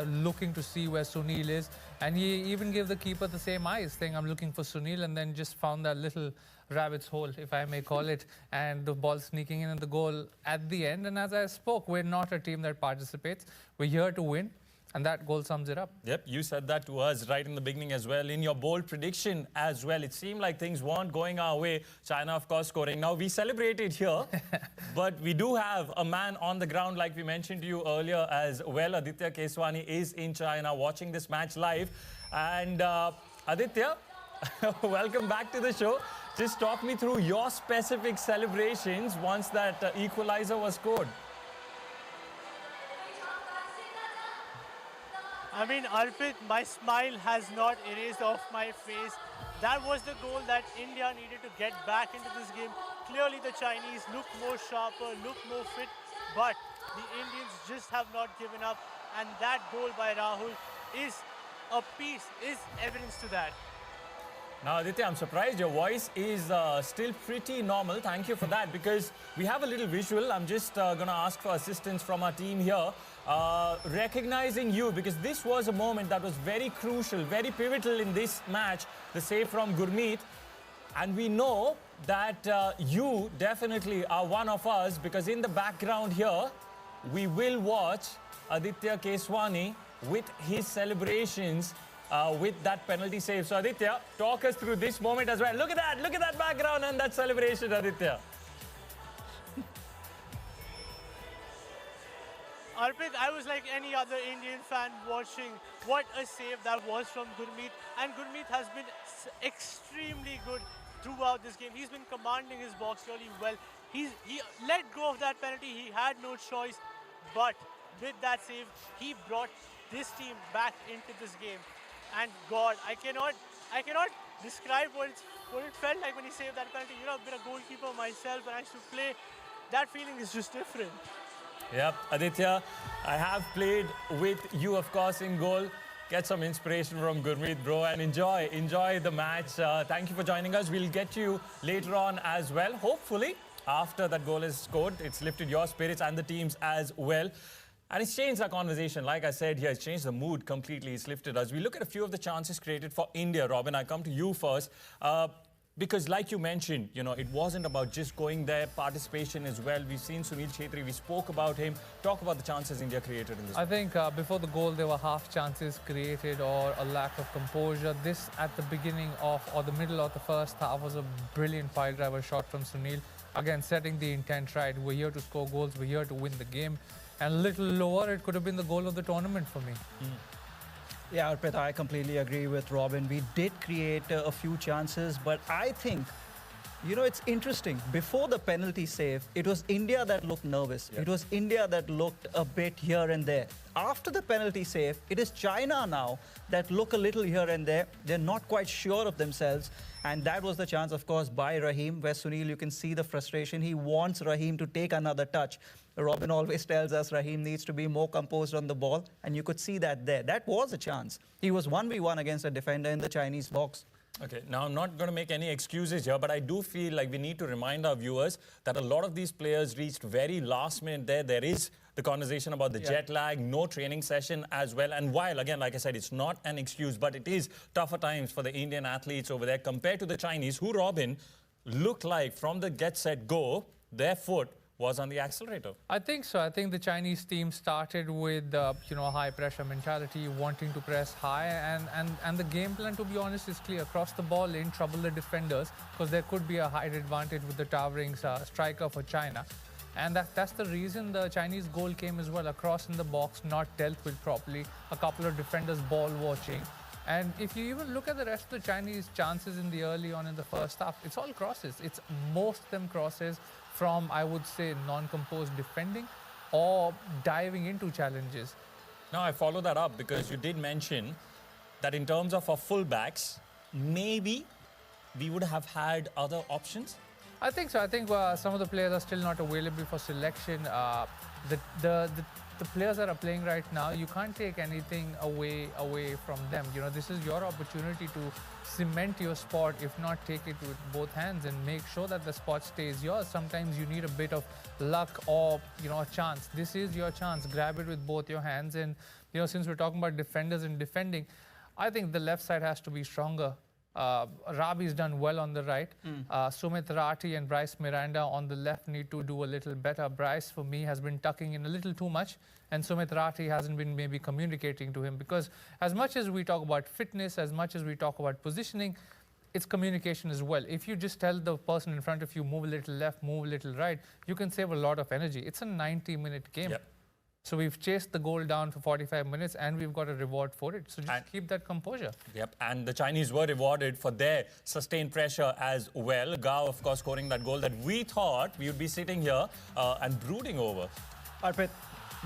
looking to see where Sunil is. And he even gave the keeper the same eyes, saying, I'm looking for Sunil, and then just found that little rabbit's hole, if I may call it, and the ball sneaking in and the goal at the end. And as I spoke, we're not a team that participates. We're here to win. And that goal sums it up. Yep, you said that to us right in the beginning as well. In your bold prediction as well, it seemed like things weren't going our way. China, of course, scoring. Now, we celebrated here, but we do have a man on the ground, like we mentioned to you earlier as well. Aditya Keswani is in China watching this match live. And Aditya, welcome back to the show. Just talk me through your specific celebrations once that equalizer was scored. I mean, Arpit, my smile has not erased off my face. That was the goal that India needed to get back into this game. Clearly, the Chinese look more sharper, look more fit, but the Indians just have not given up. And that goal by Rahul is evidence to that. Now, Aditya, I'm surprised your voice is still pretty normal. Thank you for that, because we have a little visual. I'm just going to ask for assistance from our team here. Recognizing you, because this was a moment that was very crucial, very pivotal in this match, the save from Gurmeet. And we know that you definitely are one of us, because in the background here, we will watch Aditya Keswani with his celebrations with that penalty save. So Aditya, talk us through this moment as well. Look at that background and that celebration, Aditya. Arpit, I was like any other Indian fan watching what a save that was from Gurmeet. And Gurmeet has been extremely good throughout this game. He's been commanding his box really well. He let go of that penalty. He had no choice. But with that save, he brought this team back into this game. And God, I cannot describe what it felt like when he saved that penalty. I've been a goalkeeper myself and I used to play. That feeling is just different. Yep, Aditya, I have played with you, of course, in goal. Get some inspiration from Gurmeet, bro, and enjoy the match. Thank you for joining us. We'll get you later on as well. Hopefully, after that goal is scored, it's lifted your spirits and the team's as well. And it's changed our conversation. Like I said here, it's changed the mood completely. It's lifted us. We look at a few of the chances created for India. Robin, I come to you first. Because like you mentioned, it wasn't about just going there, participation as well. We've seen Sunil Chhetri, we spoke about him. Talk about the chances India created in this. I think before the goal, there were half chances created or a lack of composure. This at the beginning of or the middle of the first half was a brilliant pile driver shot from Sunil. Again, setting the intent right. We're here to score goals. We're here to win the game. And a little lower, it could have been the goal of the tournament for me. Yeah, Arpit, I completely agree with Robin. We did create a few chances, but I think You know, it's interesting. Before the penalty save, it was India that looked nervous. It was India that looked a bit here and there. After the penalty save, it is China now that look a little here and there. They're not quite sure of themselves. And that was the chance, of course, by Rahim, where Sunil, you can see the frustration. He wants Rahim to take another touch. Robin always tells us Rahim needs to be more composed on the ball. And you could see that there. That was a chance. He was 1v1 against a defender in the Chinese box. Okay, now I'm not going to make any excuses here, but I do feel like we need to remind our viewers that a lot of these players reached very last minute there. There is the conversation about the jet lag, no training session as well. And while, again, like I said, it's not an excuse, but it is tougher times for the Indian athletes over there compared to the Chinese, who, Robin, looked like from the get, set, go, their foot was on the accelerator. I think so. I think the Chinese team started with, you know, a high-pressure mentality, wanting to press high, and the game plan, to be honest, is clear. Cross the ball in, trouble the defenders, because there could be a height advantage with the towering striker for China. And that's the reason the Chinese goal came as well. Across in the box, not dealt with properly. A couple of defenders ball watching. And if you even look at the rest of the Chinese chances in the early on in the first half, it's all crosses. It's most of them crosses from, I would say, non-composed defending or diving into challenges. Now, I follow that up because you did mention that in terms of our fullbacks, maybe we would have had other options. I think so. I think some of the players are still not available for selection. The players that are playing right now, you can't take anything away from them. You know, this is your opportunity to cement your spot, if not take it with both hands and make sure that the spot stays yours. Sometimes you need a bit of luck or, you know, a chance. This is your chance. Grab it with both your hands. And, you know, since we're talking about defenders and defending, I think the left side has to be stronger. Rabi's done well on the right. Sumit Rathi and Bryce Miranda on the left need to do a little better. Bryce, for me, has been tucking in a little too much, and Sumit Rathi hasn't been maybe communicating to him, because as much as we talk about fitness, as much as we talk about positioning, it's communication as well. If you just tell the person in front of you, move a little left, move a little right, you can save a lot of energy. It's a 90-minute game. Yep. So we've chased the goal down for 45 minutes and we've got a reward for it. So just keep that composure. Yep, and the Chinese were rewarded for their sustained pressure as well. Gao, of course, scoring that goal that we thought we would be sitting here and brooding over. Arpit,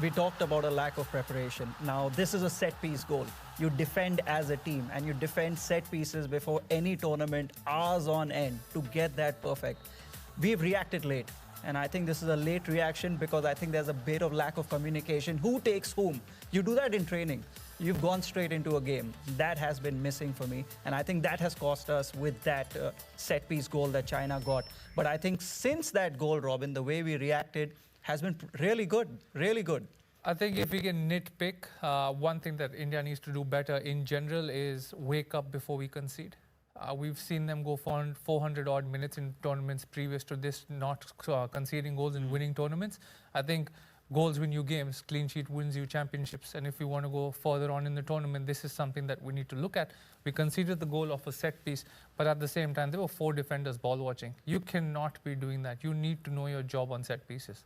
we talked about a lack of preparation. Now, this is a set-piece goal. You defend as a team and you defend set pieces before any tournament, hours on end, to get that perfect. We've reacted late. And I think this is a late reaction because I think there's a bit of lack of communication. Who takes whom? You do that in training. You've gone straight into a game. That has been missing for me. And I think that has cost us with that set-piece goal that China got. But I think since that goal, Robin, the way we reacted has been really good, really good. I think if we can nitpick, one thing that India needs to do better in general is wake up before we concede. We've seen them go for 400-odd minutes in tournaments previous to this, not conceding goals and winning tournaments. I think goals win you games, clean sheet wins you championships. And if we want to go further on in the tournament, this is something that we need to look at. We conceded the goal of a set piece, but at the same time, there were 4 defenders ball watching. You cannot be doing that. You need to know your job on set pieces.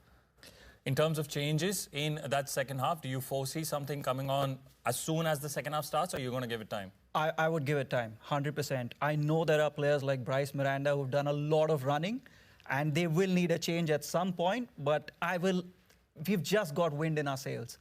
In terms of changes in that second half, do you foresee something coming on as soon as the second half starts, or are you going to give it time? I would give it time, 100%. I know there are players like Bryce Miranda who've done a lot of running, and they will need a change at some point, but we've just got wind in our sails.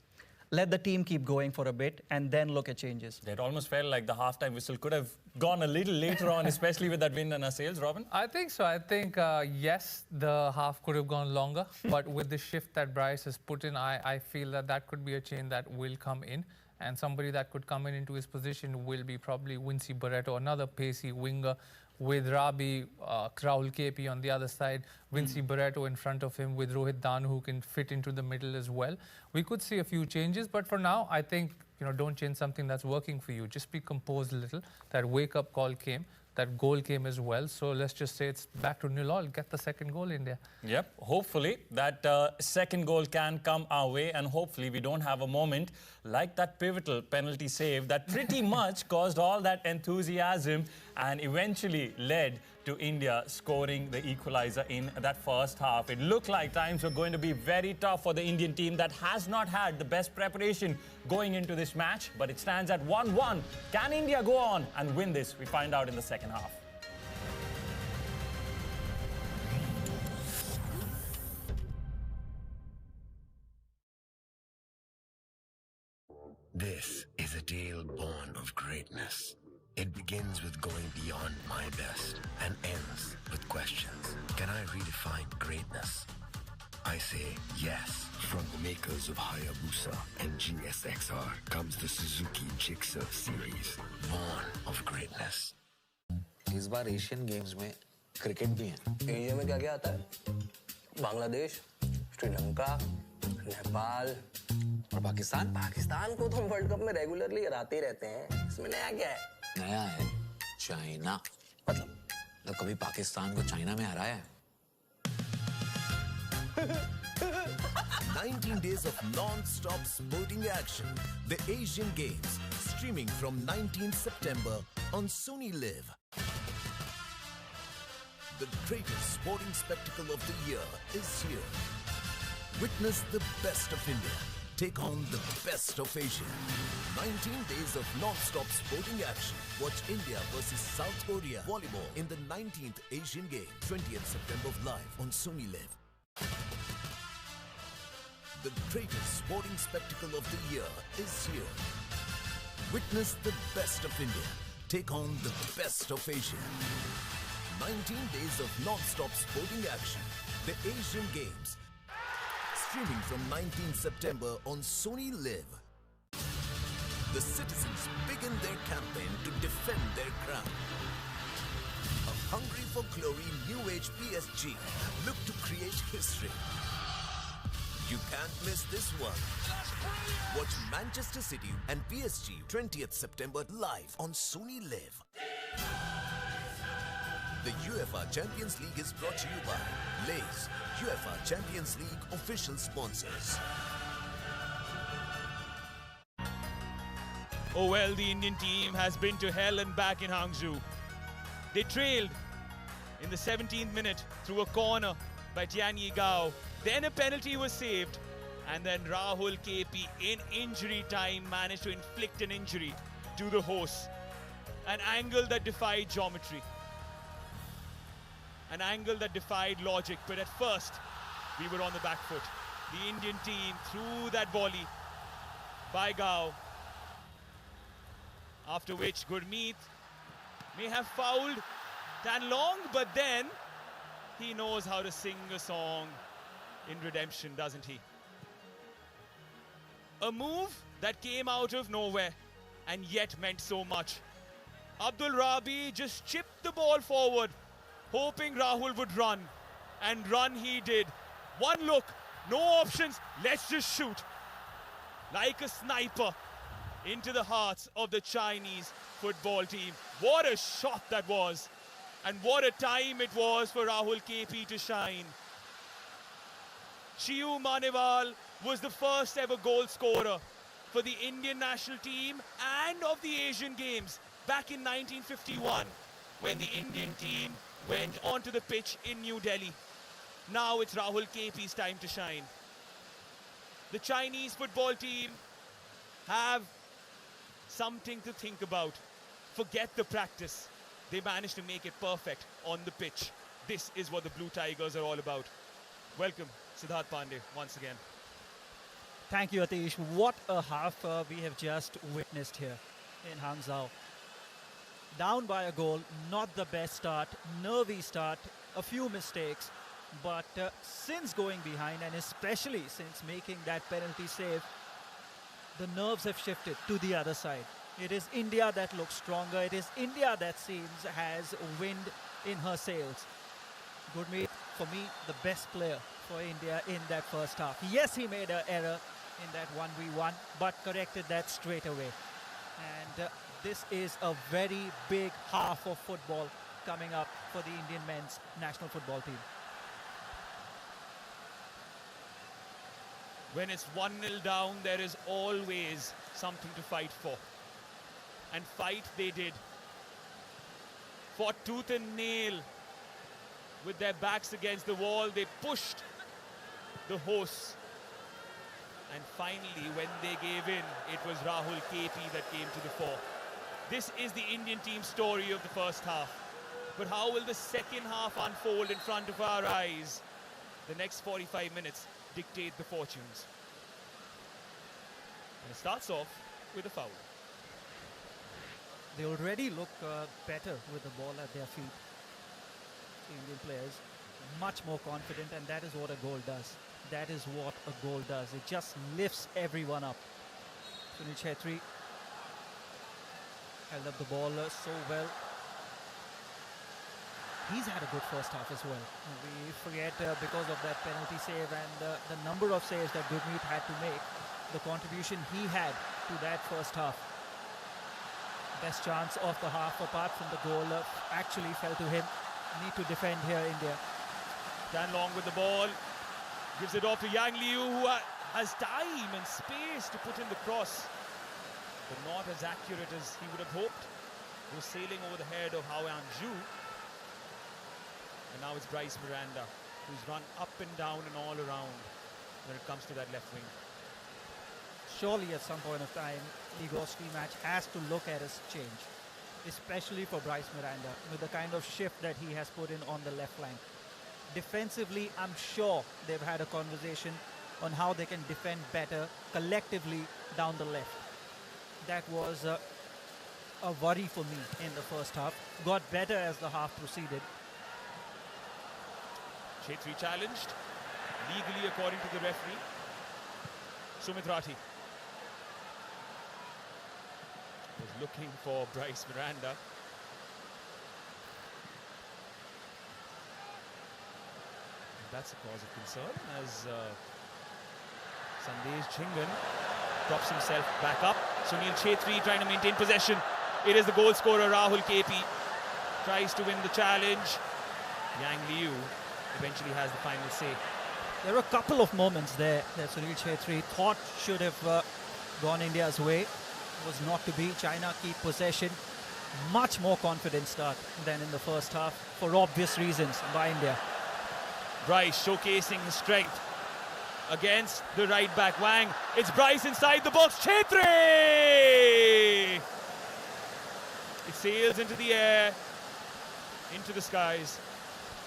Let the team keep going for a bit and then look at changes. It almost felt like the halftime whistle could have gone a little later on, especially with that wind in our sails, Robin. I think so. I think, yes, the half could have gone longer, but with the shift that Bryce has put in, I feel that could be a change that will come in. And somebody that could come into his position will be probably Wincy Barreto, another pacey winger, with Rabi, Rahul KP on the other side, Wincy Barreto in front of him with Rohit Danu, who can fit into the middle as well. We could see a few changes, but for now, I think, you know, don't change something that's working for you. Just be composed a little. That wake-up call came. That goal came as well. So let's just say it's back to nil all. Get the second goal, India. Yep. Hopefully that second goal can come our way, and hopefully we don't have a moment like that pivotal penalty save that pretty much caused all that enthusiasm and eventually led to India scoring the equalizer in that first half. It looked like times were going to be very tough for the Indian team that has not had the best preparation going into this match, but it stands at 1-1. Can India go on and win this? We find out in the second half. This is a tale born of greatness. It begins with going beyond my best and ends with questions. Can I redefine greatness? I say yes. From the makers of Hayabusa and GSXR comes the Suzuki Gixxer series, born of greatness. इस बार Asian games में cricket भी है। Asia में क्या क्या आता है? बांग्लादेश, श्रीलंका, नेपाल और पाकिस्तान। पाकिस्तान को तो हम वर्ल्ड कप में रेगुलरली हराते ही रहते हैं। इसमें नया क्या है? नया है चाइना। मतलब कभी पाकिस्तान को चाइना में हराया है? 19 days of non-stop sporting action. The Asian Games, streaming from 19 September on Sony Live. The greatest sporting spectacle of the year is here. Witness the best of India. Take on the best of Asia. 19 days of non-stop sporting action. Watch India versus South Korea volleyball in the 19th Asian Games, 20th September live on Sony Live. The greatest sporting spectacle of the year is here. Witness the best of India. Take on the best of Asia. 19 days of non-stop sporting action. The Asian Games. Streaming from 19 September on Sony Live. The citizens begin their campaign to defend their crown. A hungry for glory new age PSG look to create history. You can't miss this one. Watch Manchester City and PSG 20th September live on Sony Live. The UEFA Champions League is brought to you by Lay's, UEFA Champions League official sponsors. Oh well, the Indian team has been to hell and back in Hangzhou. They trailed in the 17th minute through a corner by Tianyi Gao. Then a penalty was saved, and then Rahul KP in injury time managed to inflict an injury to the hosts. An angle that defied geometry. An angle that defied logic, but at first we were on the back foot. The Indian team threw that volley by Gao, after which Gurmeet may have fouled Tan Long, but then he knows how to sing a song in redemption, doesn't he? A move that came out of nowhere and yet meant so much. Abdul Rabi just chipped the ball forward, hoping Rahul would run, and run he did. One look, no options, let's just shoot. Like a sniper into the hearts of the Chinese football team. What a shot that was, and what a time it was for Rahul KP to shine. Chiu Manewal was the first ever goal scorer for the Indian national team and of the Asian Games back in 1951, when the Indian team went onto the pitch in New Delhi. Now it's Rahul KP's time to shine. The Chinese football team have something to think about. Forget the practice. They managed to make it perfect on the pitch. This is what the Blue Tigers are all about. Welcome, Siddharth Pandey, once again. Thank you, Atish. What a half we have just witnessed here in Hangzhou. Down by a goal, not the best start, nervy start, a few mistakes. But since going behind, and especially since making that penalty save, the nerves have shifted to the other side. It is India that looks stronger. It is India that seems has wind in her sails. Gurmeet, for me, the best player for India in that first half. Yes, he made an error in that 1v1, but corrected that straight away. And this is a very big half of football coming up for the Indian men's national football team. When it's 1-0 down, there is always something to fight for. And fight they did. Fought tooth and nail. With their backs against the wall, they pushed the hosts. And finally, when they gave in, it was Rahul KP that came to the fore. This is the Indian team story of the first half. But how will the second half unfold in front of our eyes? The next 45 minutes dictate the fortunes. And it starts off with a foul. They already look better with the ball at their feet. Indian players much more confident, and that is what a goal does. That is what a goal does. It just lifts everyone up. Sunil Chhetri held up the ball so well. He's had a good first half as well. We forget because of that penalty save and the number of saves that Gurmeet had to make, the contribution he had to that first half. Best chance of the half apart from the goal actually fell to him. Need to defend here, India. Dan Long with the ball. Gives it off to Yang Liu, who has time and space to put in the cross. But not as accurate as he would have hoped. He was sailing over the head of Hao Yang-ju. And now it's Bryce Miranda, who's run up and down and all around when it comes to that left wing. Surely at some point of time, Igor's team match has to look at a change, especially for Bryce Miranda, with the kind of shift that he has put in on the left flank. Defensively, I'm sure they've had a conversation on how they can defend better collectively down the left. That was a worry for me in the first half. Got better as the half proceeded. Chhetri challenged, legally according to the referee. Sumit Rathi was looking for Bryce Miranda. And that's a cause of concern as Sandesh Jhingan drops himself back up. Sunil Chhetri trying to maintain possession. It is the goal scorer Rahul KP. Tries to win the challenge. Yang Liu eventually has the final say. There were a couple of moments there that Sunil Chhetri thought should have gone India's way. It was not to be. China keep possession. Much more confident start than in the first half for obvious reasons by India. Bryce showcasing his strength against the right back Wang. It's Bryce inside the box. Chhetri! It sails into the air, into the skies.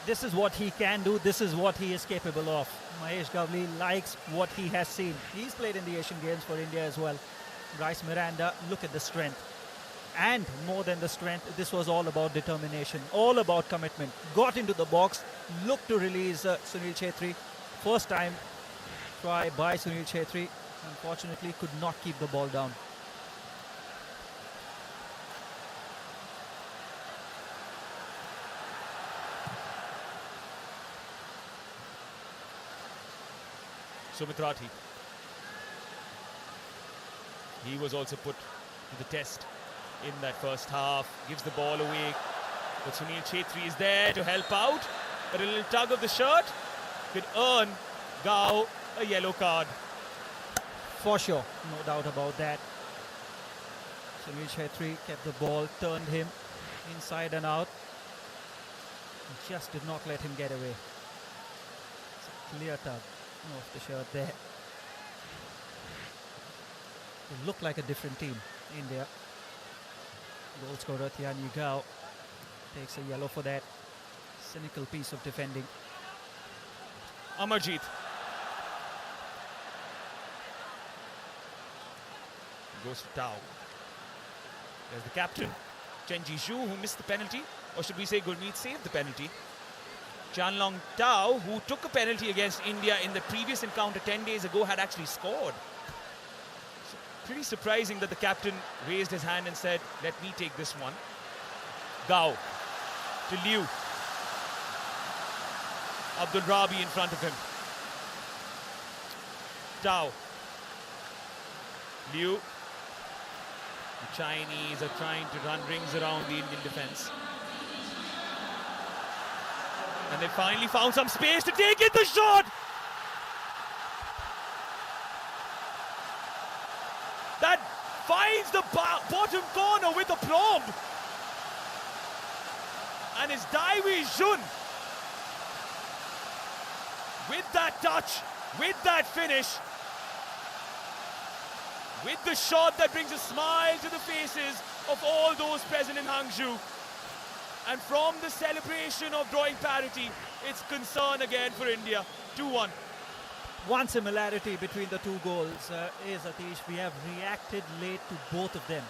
This is what he can do. This is what he is capable of. Mahesh Gavli likes what he has seen. He's played in the Asian Games for India as well. Bryce Miranda, look at the strength. And more than the strength, this was all about determination, all about commitment. Got into the box, looked to release Sunil Chhetri. First time try by Sunil Chhetri. Unfortunately, could not keep the ball down. Sumit Rathi. He was also put to the test in that first half. Gives the ball away. But Sunil Chhetri is there to help out. But a little tug of the shirt could earn Gao a yellow card. For sure, no doubt about that. Sunil Chhetri kept the ball, turned him inside and out. And just did not let him get away. It's a clear tug off the shirt there. They look like a different team, India. Goal scorer Tianyu Gao takes a yellow for that cynical piece of defending. Amarjeet. Goes to Tao. There's the captain, Chen Jishu, who missed the penalty. Or should we say Gurmeet saved the penalty. Chanlong Tao, who took a penalty against India in the previous encounter 10 days ago, had actually scored. So pretty surprising that the captain raised his hand and said, let me take this one. Gao to Liu. Abdul Rabi in front of him. Tao. Liu. The Chinese are trying to run rings around the Indian defense. And they finally found some space to take it, the shot! That finds the bottom corner with aplomb. And it's Dai Wei Jun. With that touch, with that finish, with the shot that brings a smile to the faces of all those present in Hangzhou. And from the celebration of drawing parity, it's concern again for India. 2-1. One similarity between the two goals is, Atish, we have reacted late to both of them.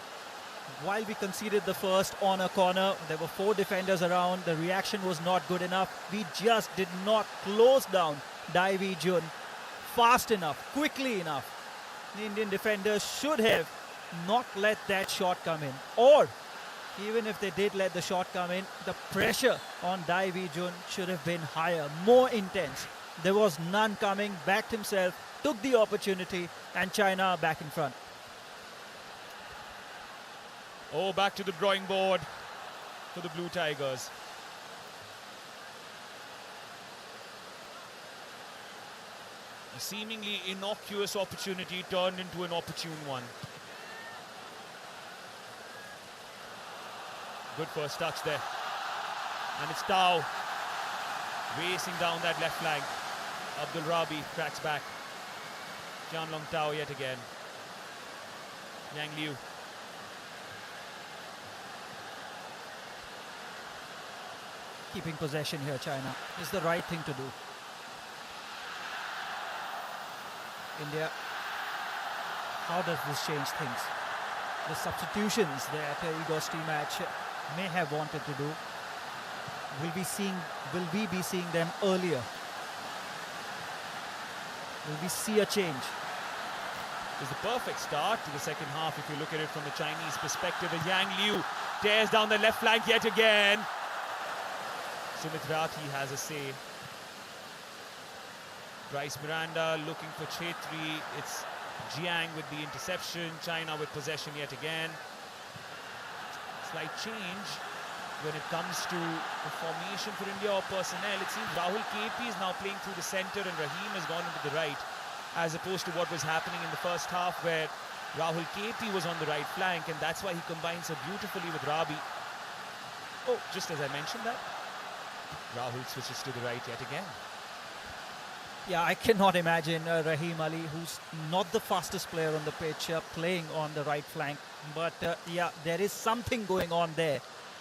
While we conceded the first on a corner, there were 4 defenders around. The reaction was not good enough. We just did not close down Dai Vi Jun fast enough, quickly enough. The Indian defenders should have not let that shot come in. Or, even if they did let the shot come in, the pressure on Dai Vi Jun should have been higher, more intense. There was none coming, backed himself, took the opportunity, and China back in front. Oh, back to the drawing board for the Blue Tigers. A seemingly innocuous opportunity turned into an opportune one. Good first touch there. And it's Tao racing down that left flank. Abdul Rabi tracks back. Jianlong Tao yet again. Yang Liu. Keeping possession here, China, is the right thing to do. India, how does this change things? The substitutions that Igor Stimac may have wanted to do, will we be seeing them earlier? Will we see a change? It's the perfect start to the second half if you look at it from the Chinese perspective. And Yang Liu tears down the left flank yet again. Sumit Rathi has a say. Bryce Miranda looking for Chetri. It's Jiang with the interception. China with possession yet again. Slight change when it comes to the formation for India or personnel. It seems Rahul KP is now playing through the centre and Rahim has gone into the right, as opposed to what was happening in the first half where Rahul KP was on the right flank, and that's why he combines so beautifully with Rabi. Oh, just as I mentioned that, Rahul switches to the right yet again. Yeah, I cannot imagine Rahim Ali, who's not the fastest player on the pitch, playing on the right flank. But yeah, there is something going on there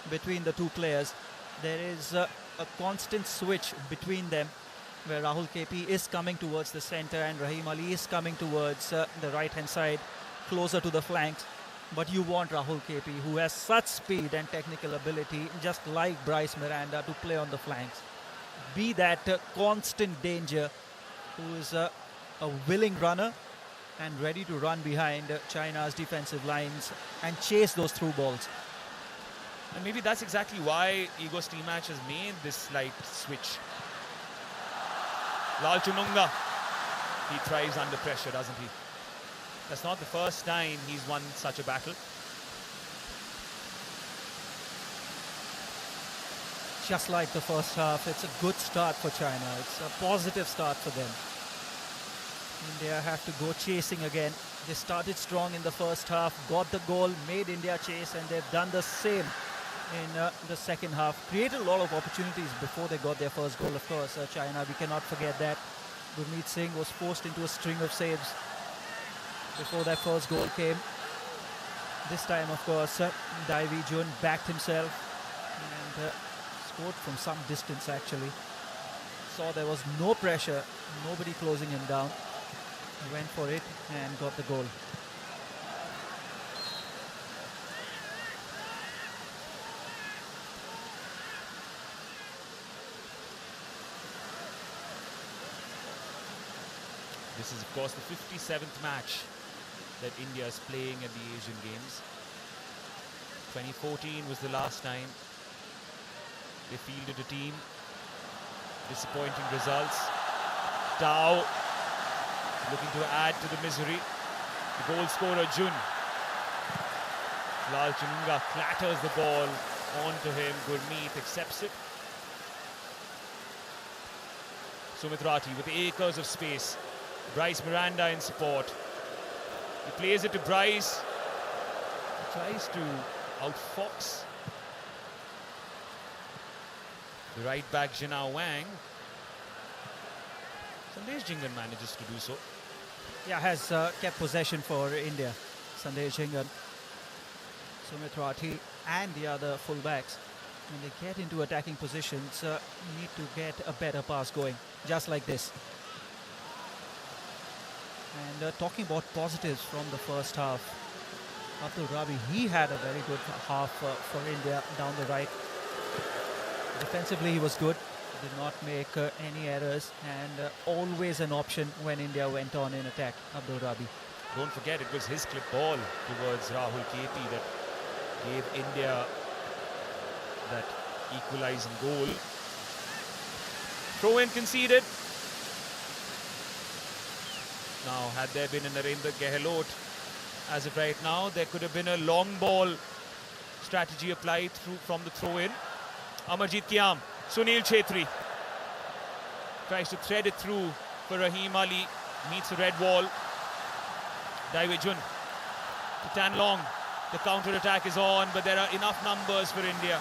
between the two players. There is a constant switch between them, where Rahul KP is coming towards the centre and Rahim Ali is coming towards the right-hand side, closer to the flanks. But you want Rahul KP, who has such speed and technical ability, just like Bryce Miranda, to play on the flanks. Be that constant danger, who is a willing runner and ready to run behind China's defensive lines and chase those through balls. And maybe that's exactly why Igor Stimac has made this slight switch. Lal Chununga, he thrives under pressure, doesn't he? That's not the first time he's won such a battle. Just like the first half, it's a good start for China. It's a positive start for them. India have to go chasing again. They started strong in the first half, got the goal, made India chase, and they've done the same in the second half. Created a lot of opportunities before they got their first goal, of course. China, we cannot forget that. Gurmeet Singh was forced into a string of saves before that first goal came. This time, of course, Dai Vi Jun backed himself and scored from some distance, actually. Saw there was no pressure, nobody closing him down. He went for it and got the goal. This is, of course, the 57th match that India is playing at the Asian Games. 2014 was the last time they fielded a team. Disappointing results. Tao looking to add to the misery. The goal scorer Jun. Lal Chununga clatters the ball onto him. Gurmeet accepts it. Sumit Rathi with acres of space. Bryce Miranda in support. He plays it to Bryce. He tries to outfox the right back Jinao Wang. Sandesh Jhingan manages to do so. Yeah, has kept possession for India. Sandesh Jhingan, Sumit Rathi and the other fullbacks. When they get into attacking positions, need to get a better pass going, just like this. And talking about positives from the first half, Abdul Rabi, he had a very good half for India down the right. Defensively, he was good, did not make any errors, and always an option when India went on in attack, Abdul Rabi. Don't forget, it was his clip ball towards Rahul KP that gave India that equalising goal. Throw-in conceded. Now, had there been a Narendra Gehlot, as of right now, there could have been a long ball strategy applied from the throw-in. Amarjeet Kiam, Sunil Chhetri tries to thread it through for Rahim Ali, meets the red wall. Dai Wei Jun to Tan Long. The counter-attack is on, but there are enough numbers for India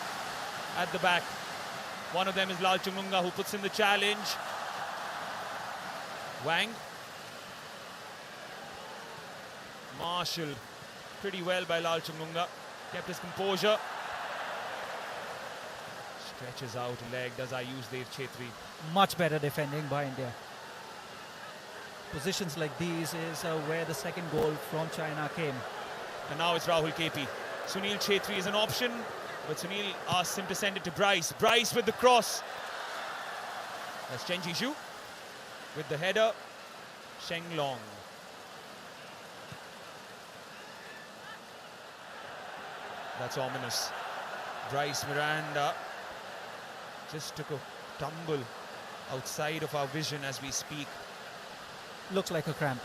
at the back. One of them is Lal Chungunga, who puts in the challenge. Wang. Marshall, pretty well by Lal Chungunga. Kept his composure. Stretches out a leg, does Ayushdev Chhetri. Much better defending by India. Positions like these is where the second goal from China came. And now it's Rahul KP. Sunil Chhetri is an option, but Sunil asks him to send it to Bryce. Bryce with the cross. That's Chen Jishu with the header. Sheng Long. That's ominous. Bryce Miranda just took a tumble outside of our vision as we speak. Looks like a cramp.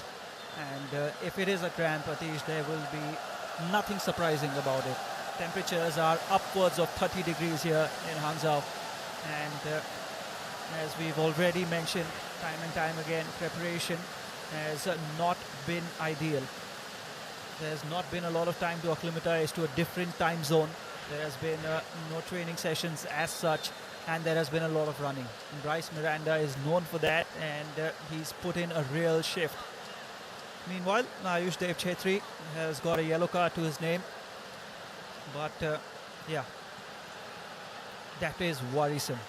And if it is a cramp, Atish, there will be nothing surprising about it. Temperatures are upwards of 30 degrees here in Hangzhou. And as we've already mentioned time and time again, preparation has not been ideal. There's not been a lot of time to acclimatize to a different time zone. There has been no training sessions as such, and there has been a lot of running. And Bryce Miranda is known for that, and he's put in a real shift. Meanwhile, Ayushdev Chhetri has got a yellow card to his name. But, yeah, that is worrisome.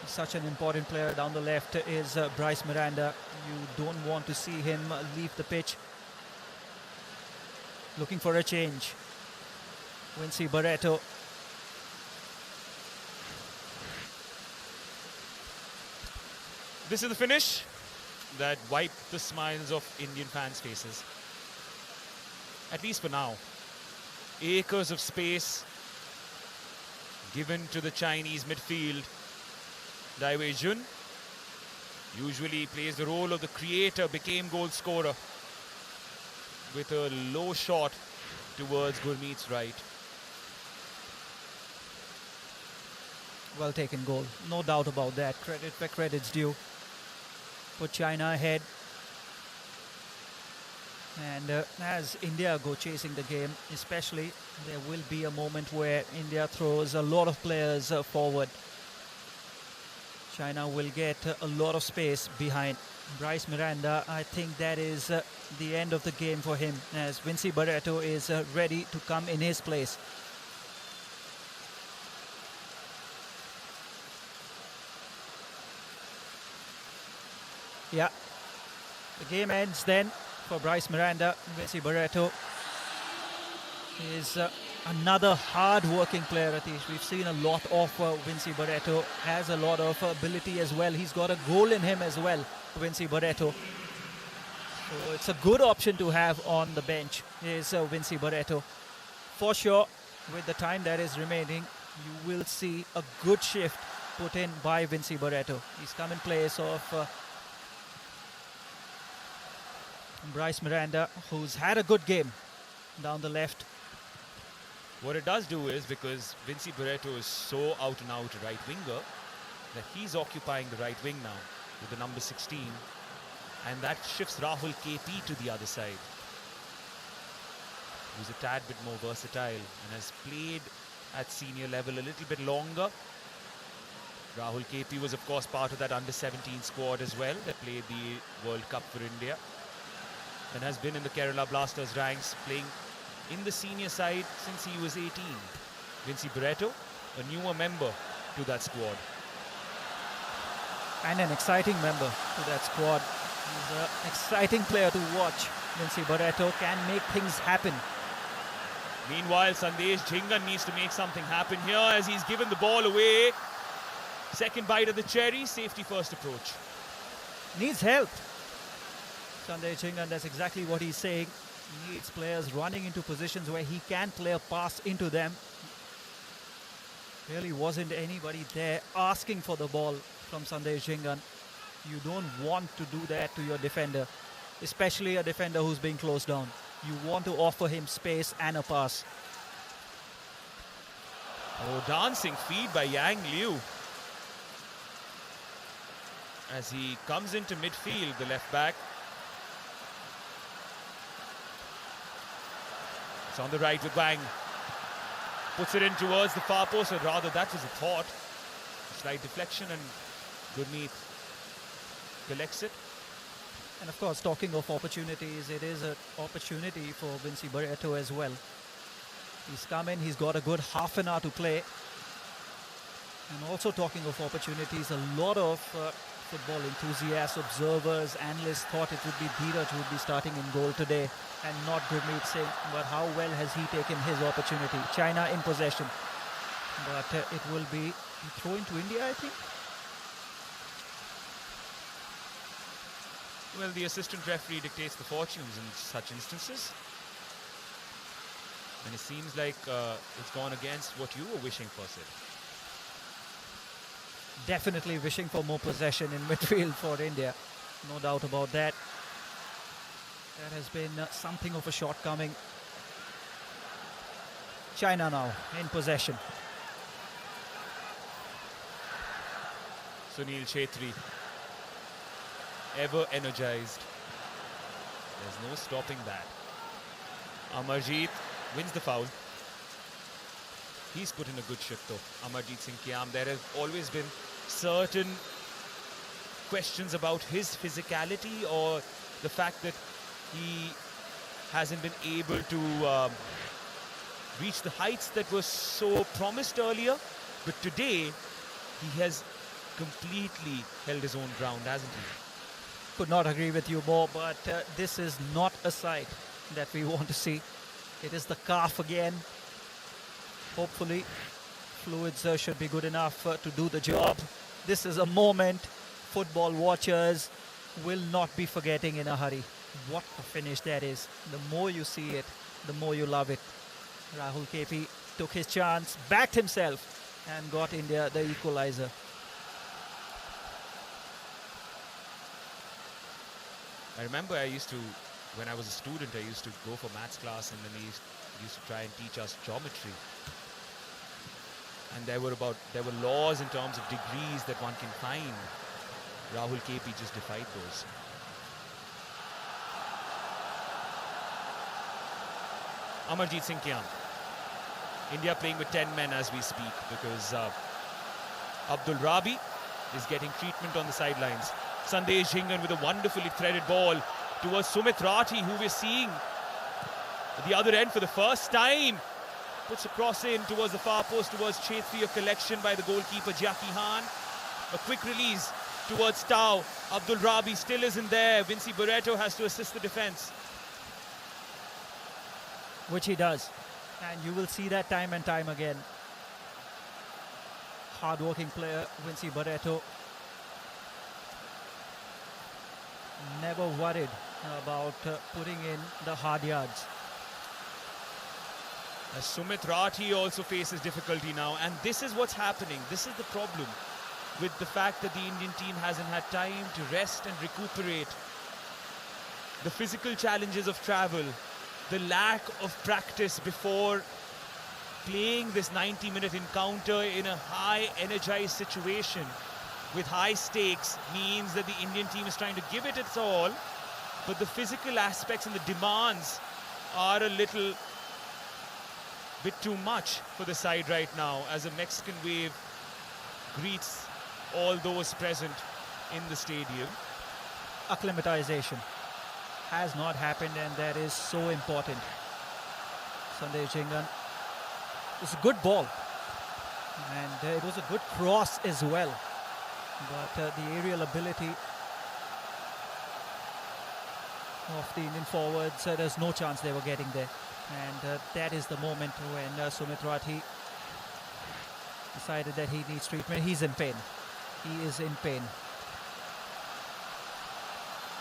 Such an important player down the left is Bryce Miranda. You don't want to see him leave the pitch. Looking for a change. Wincy Barreto. This is the finish that wiped the smiles of Indian fans' faces. At least for now. Acres of space given to the Chinese midfield. Dai Wei Jun usually plays the role of the creator, became goal scorer with a low shot towards Gurmeet's right. Well taken goal, no doubt about that. Credit where credit's due. Put China ahead. And as India go chasing the game, especially, there will be a moment where India throws a lot of players forward. China will get a lot of space behind. Bryce Miranda, I think that is the end of the game for him, as Wincy Barreto is ready to come in his place. Yeah, the game ends then for Bryce Miranda. Wincy Barreto is another hard-working player, Atish. We've seen a lot of Wincy Barreto. Has a lot of ability as well. He's got a goal in him as well, Wincy Barreto. So it's a good option to have on the bench, is Wincy Barreto. For sure, with the time that is remaining, you will see a good shift put in by Wincy Barreto. He's come in place of Bryce Miranda, who's had a good game down the left. What it does do is, because Wincy Barreto is so out and out right winger, that he's occupying the right wing now with the number 16, and that shifts Rahul KP to the other side, who's a tad bit more versatile and has played at senior level a little bit longer. Rahul KP was of course part of that under-17 squad as well that played the World Cup for India, and has been in the Kerala Blasters ranks, playing in the senior side since he was 18. Wincy Barreto, a newer member to that squad. And an exciting member to that squad. He's an exciting player to watch. Vinci Barreto can make things happen. Meanwhile, Sandesh Jhingan needs to make something happen here as he's given the ball away. Second bite of the cherry, safety first approach. Needs help. Sandesh Jhingan, that's exactly what he's saying. He needs players running into positions where he can play a pass into them. Really wasn't anybody there asking for the ball from Sandesh Jhingan. You don't want to do that to your defender, especially a defender who's being closed down. You want to offer him space and a pass. Oh, dancing feed by Yang Liu. As he comes into midfield, the left back. It's on the right with Wang. Puts it in towards the far post, or rather that was a thought. Slight deflection and Gurmeet collects it. And of course, talking of opportunities, it is an opportunity for Vinci Barreto as well. He's come in, he's got a good half an hour to play. And also talking of opportunities, a lot of football enthusiasts, observers, analysts thought it would be Dheeraj who would be starting in goal today and not Gurmeet Singh. But how well has he taken his opportunity? China in possession. But it will be thrown to India, I think. Well, the assistant referee dictates the fortunes in such instances. And it seems like it's gone against what you were wishing for, Sid. Definitely wishing for more possession in midfield for India. No doubt about that. That has been something of a shortcoming. China now in possession. Sunil Chhetri, ever energized. There's no stopping that. Amarjeet wins the foul. He's put in a good shift though, Amarjeet Singh Kiam. There have always been certain questions about his physicality or the fact that he hasn't been able to reach the heights that were so promised earlier. But today, he has completely held his own ground, hasn't he? Could not agree with you more, but this is not a sight that we want to see. It is the calf again. Hopefully, fluids should be good enough to do the job. This is a moment football watchers will not be forgetting in a hurry. What a finish that is. The more you see it, the more you love it. Rahul KP took his chance, backed himself, and got India the equalizer. I remember when I was a student, I used to go for maths class, and then he used to try and teach us geometry. And there were laws in terms of degrees that one can find. Rahul KP just defied those. Amarjeet Singh Kiam. India playing with 10 men as we speak because Abdul Rabi is getting treatment on the sidelines. Sandesh Jhingan with a wonderfully threaded ball towards Sumit Rathi, who we're seeing at the other end for the first time. Puts a cross in towards the far post, towards Chhetri, a collection by the goalkeeper Jackie Han. A quick release towards Tau. Abdul Rabi still isn't there. Vinci Barreto has to assist the defense. Which he does. And you will see that time and time again. Hard-working player, Vinci Barreto. Never worried about putting in the hard yards. Sumit Rathi also faces difficulty now, and this is what's happening. This is the problem with the fact that the Indian team hasn't had time to rest and recuperate. The physical challenges of travel, the lack of practice before playing this 90-minute encounter in a high energized situation with high stakes means that the Indian team is trying to give it its all, but the physical aspects and the demands are a little bit too much for the side right now as a Mexican wave greets all those present in the stadium. Acclimatization has not happened, and that is so important. Sandesh Jhingan. It's a good ball, and it was a good cross as well. But the aerial ability of the Indian forwards. There's no chance they were getting there. And that is the moment when Sumit Rathi decided that he needs treatment. He's in pain. He is in pain.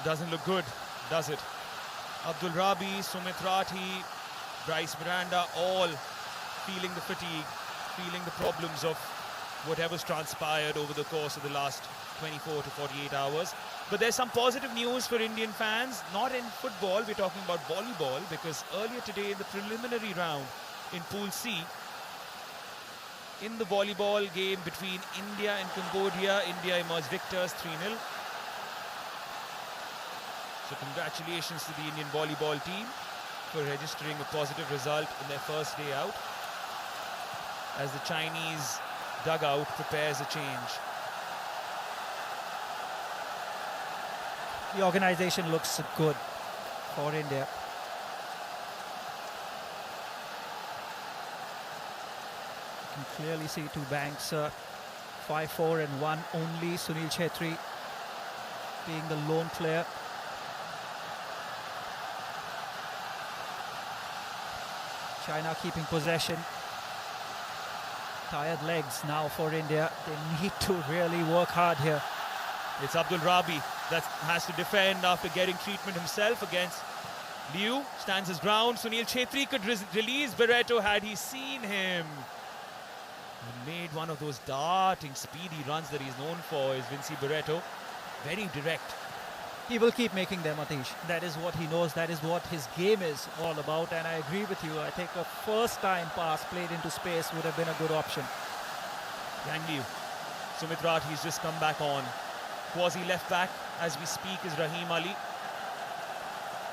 Doesn't look good, does it? Abdul Rabi, Sumit Rathi, Bryce Miranda, all feeling the fatigue, feeling the problems of whatever's transpired over the course of the last 24 to 48 hours. But there's some positive news for Indian fans, not in football, we're talking about volleyball, because earlier today in the preliminary round in Pool C, in the volleyball game between India and Cambodia, India emerged victors 3-0. So congratulations to the Indian volleyball team for registering a positive result in their first day out, as the Chinese dugout prepares a change. The organisation looks good for India. You can clearly see two banks, 5-4 and 1 only. Sunil Chhetri being the lone player. China keeping possession. Tired legs now for India. They need to really work hard here. It's Abdul Rabi that has to defend after getting treatment himself against Liu. Stands his ground. Sunil Chhetri could release Barreto had he seen him. He made one of those darting, speedy runs that he's known for, is Vinci Barreto. Very direct. He will keep making them, Atish. That is what he knows. That is what his game is all about. And I agree with you. I think a first-time pass played into space would have been a good option. Yang Liu. Sumit Rathi's just come back on. Quasi left back as we speak is Rahim Ali,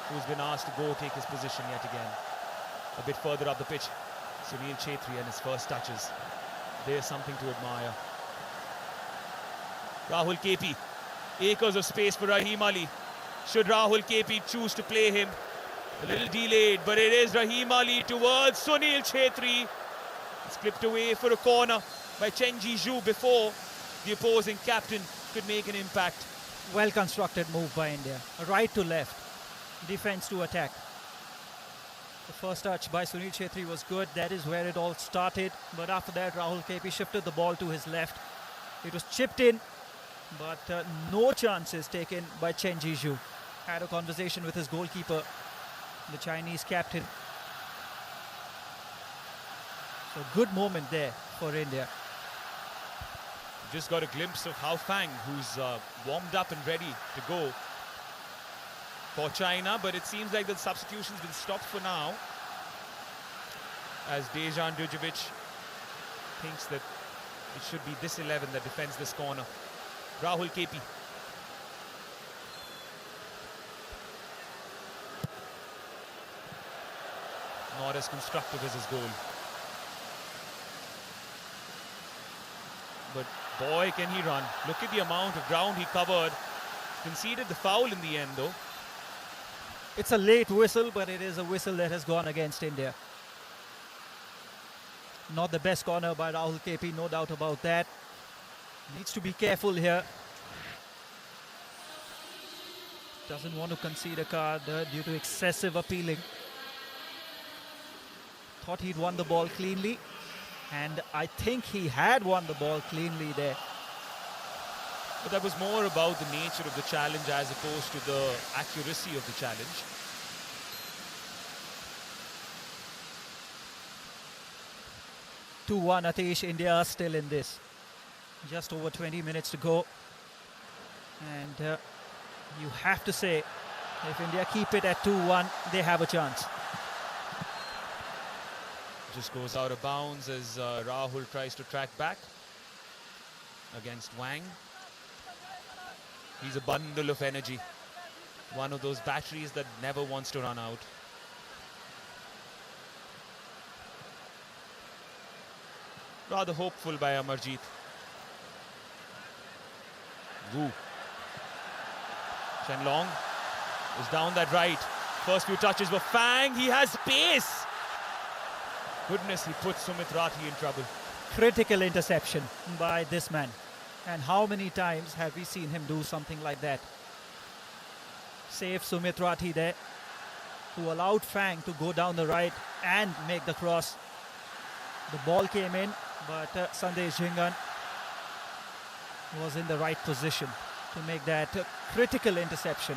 who's been asked to go take his position yet again. A bit further up the pitch, Sunil Chhetri and his first touches. There's something to admire. Rahul KP. Acres of space for Rahim Ali. Should Rahul KP choose to play him? A little delayed, but it is Rahim Ali towards Sunil Chhetri. It's clipped away for a corner by Chen Jiju before the opposing captain could make an impact. Well constructed move by India. Right to left. Defense to attack. The first touch by Sunil Chhetri was good. That is where it all started. But after that, Rahul KP shifted the ball to his left. It was chipped in, but no chances taken by Chen Jiju. Had a conversation with his goalkeeper, the Chinese captain. So good moment there for India. Just got a glimpse of Hao Fang, who's warmed up and ready to go for China, but it seems like the substitution's been stopped for now, as Dejan Djurjevic thinks that it should be this 11 that defends this corner. Rahul KP. Not as constructive as his goal. But boy, can he run. Look at the amount of ground he covered. Conceded the foul in the end, though. It's a late whistle, but it is a whistle that has gone against India. Not the best corner by Rahul KP, no doubt about that. Needs to be careful here. Doesn't want to concede a card due to excessive appealing. Thought he'd won the ball cleanly. And I think he had won the ball cleanly there. But that was more about the nature of the challenge as opposed to the accuracy of the challenge. (2-1) Atish. India are still in this. Just over 20 minutes to go. And you have to say, if India keep it at 2-1, they have a chance. Just goes out of bounds as Rahul tries to track back against Wang. He's a bundle of energy. One of those batteries that never wants to run out. Rather hopeful by Amarjeet. Wu. Chen Long is down that right. First few touches were Fang. He has pace. Goodness, he put Sumit Rathi in trouble. Critical interception by this man. And how many times have we seen him do something like that? Save Sumit Rathi there, who allowed Fang to go down the right and make the cross. The ball came in, but Sandesh Jhingan was in the right position to make that critical interception.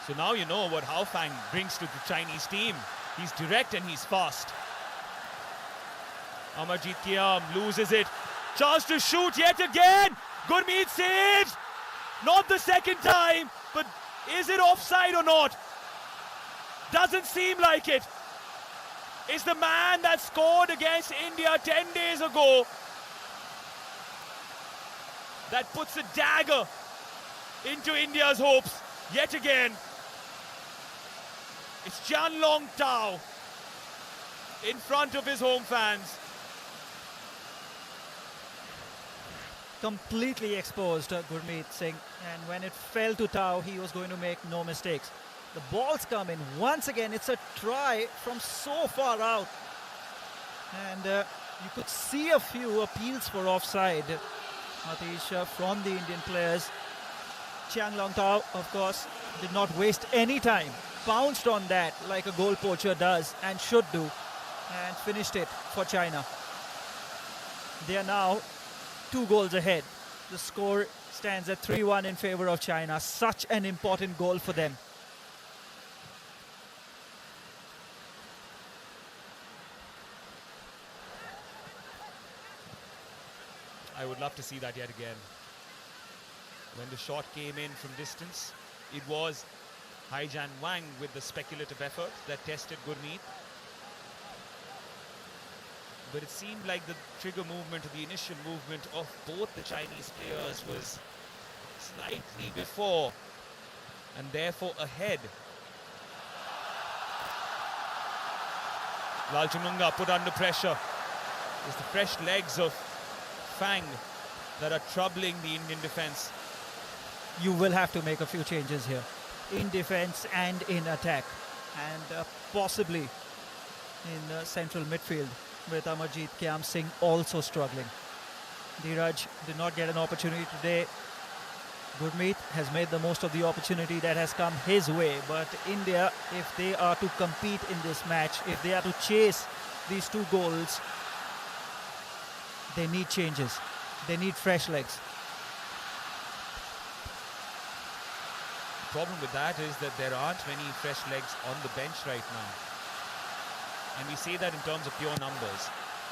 So now you know what Hao Fang brings to the Chinese team. He's direct and he's fast. Amarjeet Kiam loses it. Chance to shoot yet again. Gurmeet saves. Not the second time, but is it offside or not? Doesn't seem like it. It's the man that scored against India 10 days ago that puts a dagger into India's hopes yet again. It's Chanlong Tao in front of his home fans. Completely exposed Gurmeet Singh, and when it fell to Tao, he was going to make no mistakes. The ball's come in once again. It's a try from so far out, and you could see a few appeals for offside, Atish, from the Indian players. Chanlong Tao, of course, did not waste any time, pounced on that like a goal poacher does and should do, and finished it for China. They are now 2 goals ahead. The score stands at 3-1 in favor of China. Such an important goal for them. I would love to see that yet again. When the shot came in from distance, it was Haijan Wang with the speculative effort that tested Gurmeet. But it seemed like the trigger movement, or the initial movement of both the Chinese players was slightly before and therefore ahead. Lalchamunga put under pressure. It's the fresh legs of Fang that are troubling the Indian defence. You will have to make a few changes here, in defence and in attack, and possibly in central midfield, with Amarjeet Kiam Singh also struggling. Dheeraj did not get an opportunity today. Gurmeet has made the most of the opportunity that has come his way, but India, if they are to compete in this match, if they are to chase these 2 goals, they need changes. They need fresh legs. The problem with that is that there aren't many fresh legs on the bench right now. And we say that in terms of pure numbers.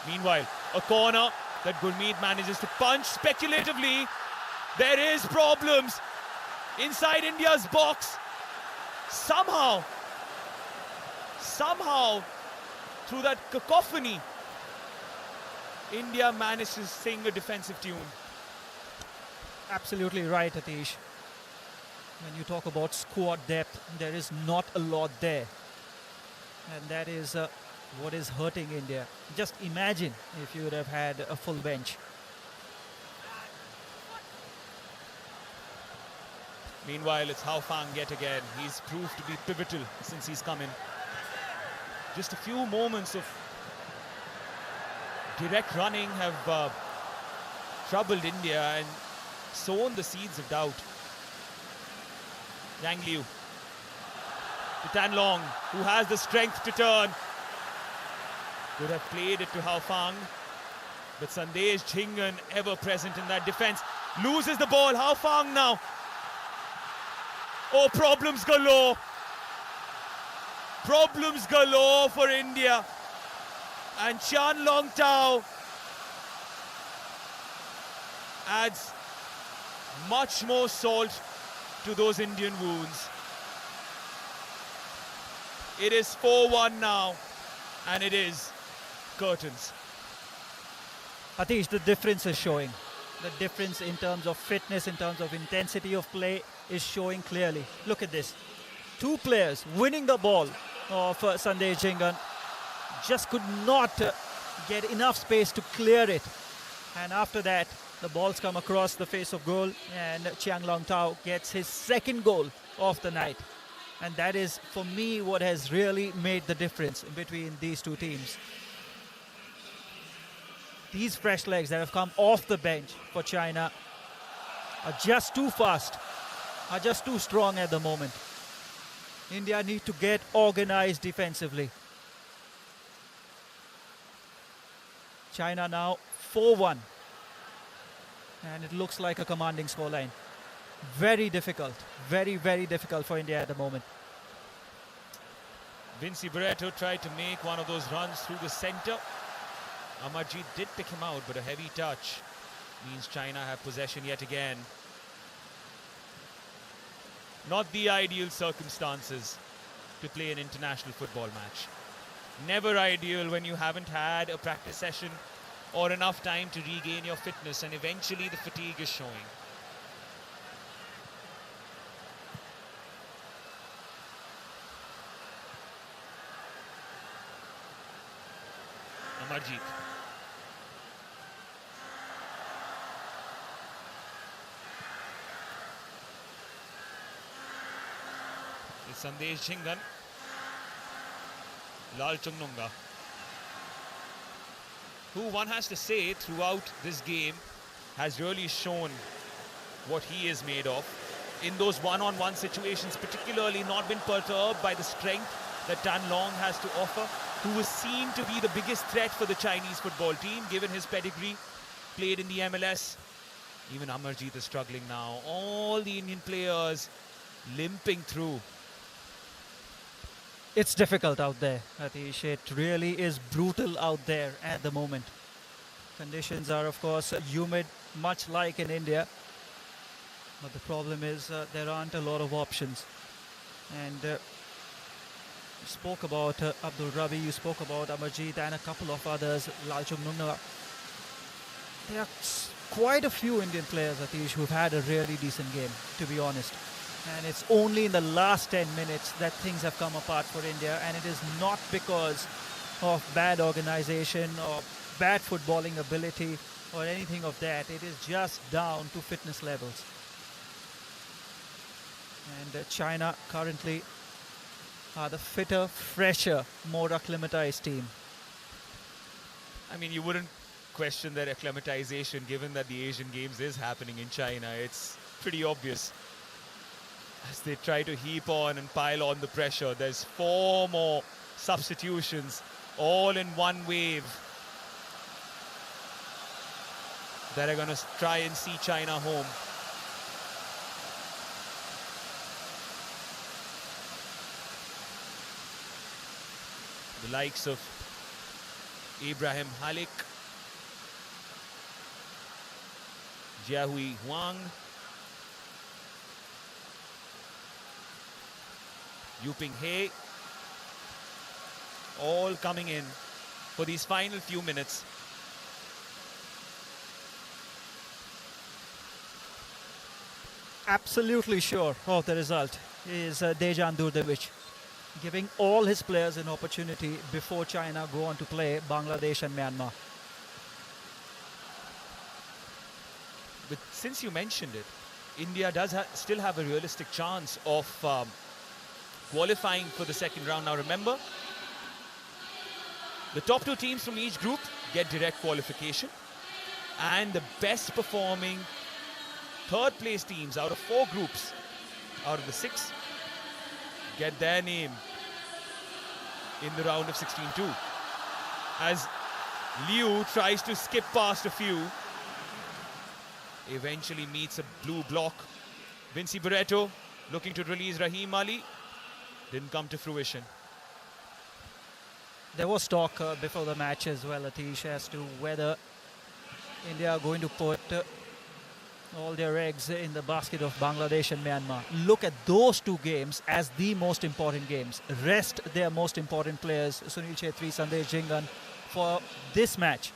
Meanwhile, a corner that Gurmeet manages to punch speculatively. There is problems inside India's box. Somehow, through that cacophony, India managed to sing a defensive tune. Absolutely right, Atish. When you talk about squad depth, there is not a lot there. And that is what is hurting India. Just imagine if you would have had a full bench. Meanwhile, it's Hao Fang yet again. He's proved to be pivotal since he's come in. Just a few moments of direct running have troubled India and sown the seeds of doubt. Yang Liu to Tan Long, who has the strength to turn. Could have played it to Hao Fang, but Sandesh Jhingan, ever present in that defense, loses the ball. Hao Fang now. Oh, problems galore. Problems galore for India. And Chanlong Tao adds much more salt to those Indian wounds. It is 4-1 now, and it is curtains. Atish, the difference is showing. The difference in terms of fitness, in terms of intensity of play is showing clearly. Look at this. 2 players winning the ball of Sandesh Jhingan just could not get enough space to clear it. And after that, the balls come across the face of goal, and Chanlong Tao gets his 2nd goal of the night. And that is, for me, what has really made the difference between these 2 teams. These fresh legs that have come off the bench for China are just too fast are just too strong at the moment. India need to get organized defensively. China now 4-1. And it looks like a commanding scoreline. Very difficult. Very, very difficult for India at the moment. Vinci Barreto tried to make one of those runs through the centre. Amarjeet did pick him out, but a heavy touch means China have possession yet again. Not the ideal circumstances to play an international football match. Never ideal when you haven't had a practice session or enough time to regain your fitness, and eventually the fatigue is showing. Amarjeet. It's Sandesh Jhingan. Lalchung Nunga, who one has to say throughout this game has really shown what he is made of. In those one-on-one situations, particularly not been perturbed by the strength that Tan Long has to offer, who was seen to be the biggest threat for the Chinese football team, given his pedigree, played in the MLS. Even Amarjeet is struggling now. All the Indian players limping through. It's difficult out there, Atish. It really is brutal out there at the moment. Conditions are, of course, humid, much like in India. But the problem is there aren't a lot of options. And you spoke about Abdul Rabi, you spoke about Amarjeet and a couple of others, Lalchung Nunga. There are quite a few Indian players, Atish, who've had a really decent game, to be honest. And it's only in the last 10 minutes that things have come apart for India, and it is not because of bad organization or bad footballing ability or anything of that. It is just down to fitness levels. And China currently are the fitter, fresher, more acclimatized team. I mean, you wouldn't question their acclimatization given that the Asian Games is happening in China. It's pretty obvious. As they try to heap on and pile on the pressure, there's 4 more substitutions all in one wave that are going to try and see China home. The likes of Ibrahim Halik, Jiahui Huang, Yuping He, all coming in for these final few minutes. Absolutely sure of the result is Dejan Durdevic, giving all his players an opportunity before China go on to play Bangladesh and Myanmar. But since you mentioned it, India does still have a realistic chance of qualifying for the second round. Now remember, the top 2 teams from each group get direct qualification, and the best performing third place teams out of 4 groups out of the 6 get their name in the round of 16 too. As Liu tries to skip past a few, eventually meets a blue block. Vinci Barreto looking to release Rahim Ali. Didn't come to fruition. There was talk before the match as well, Atish, as to whether India are going to put all their eggs in the basket of Bangladesh and Myanmar. Look at those 2 games as the most important games. Rest their most important players, Sunil Chhetri, Sandesh Jhingan, for this match,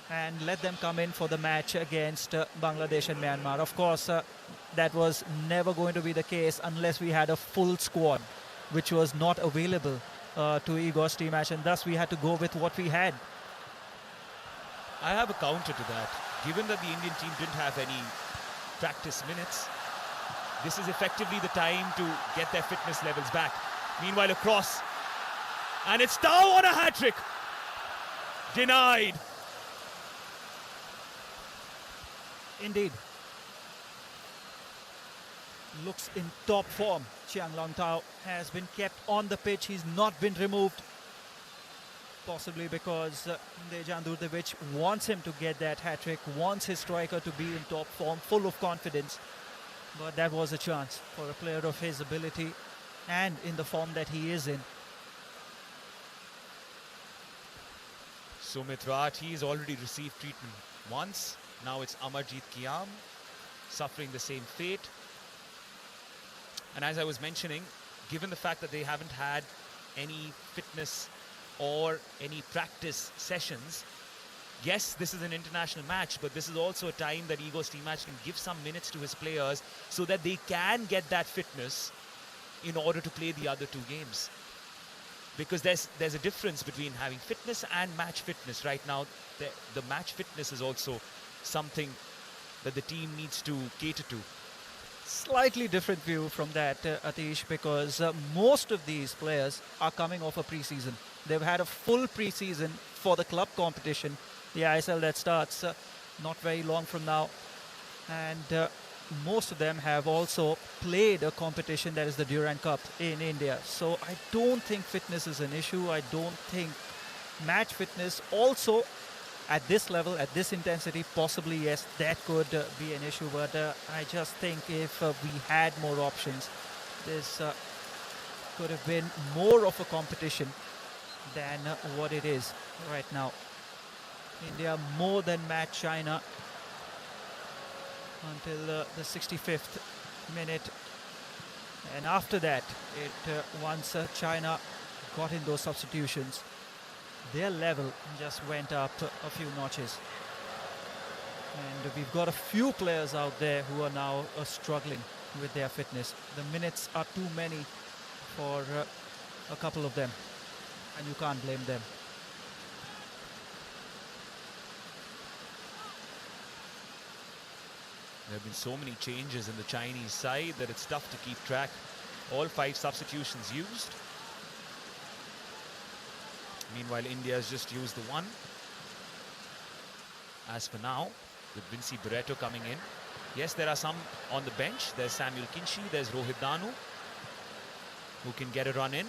and let them come in for the match against Bangladesh and Myanmar. Of course, that was never going to be the case unless we had a full squad, which was not available to Igor's team match, and thus we had to go with what we had. I have a counter to that. Given that the Indian team didn't have any practice minutes, this is effectively the time to get their fitness levels back. Meanwhile, a cross, and it's Tao on a hat-trick. Denied. Indeed. looks in top form. Chiang Long Tao has been kept on the pitch. He's not been removed. Possibly because Dejan Durdevic wants him to get that hat-trick, wants his striker to be in top form, full of confidence. But that was a chance for a player of his ability and in the form that he is in. Sumit Raj, he's already received treatment once. Now it's Amarjeet Kiam suffering the same fate. And as I was mentioning, given the fact that they haven't had any fitness or any practice sessions, yes, this is an international match, but this is also a time that Igor Stimac can give some minutes to his players so that they can get that fitness in order to play the other two games. Because there's a difference between having fitness and match fitness. Right now, the match fitness is also something that the team needs to cater to. Slightly different view from that, Atish, because most of these players are coming off a pre-season. They've had a full pre-season for the club competition, the ISL that starts not very long from now. And most of them have also played a competition that is the Durand Cup in India. So I don't think fitness is an issue. I don't think match fitness also at this level, at this intensity, possibly, yes, that could be an issue. But I just think if we had more options, this could have been more of a competition than what it is right now. India more than match China until the 65th minute. And after that, once China got in those substitutions, their level just went up a few notches. And we've got a few players out there who are now struggling with their fitness. The minutes are too many for a couple of them, and you can't blame them. There have been so many changes in the Chinese side that it's tough to keep track. All 5 substitutions used. Meanwhile, India has just used the 1. As for now, with Vinci Barreto coming in. Yes, there are some on the bench. There's Samuel Kinsey, there's Rohit Danu, who can get a run in.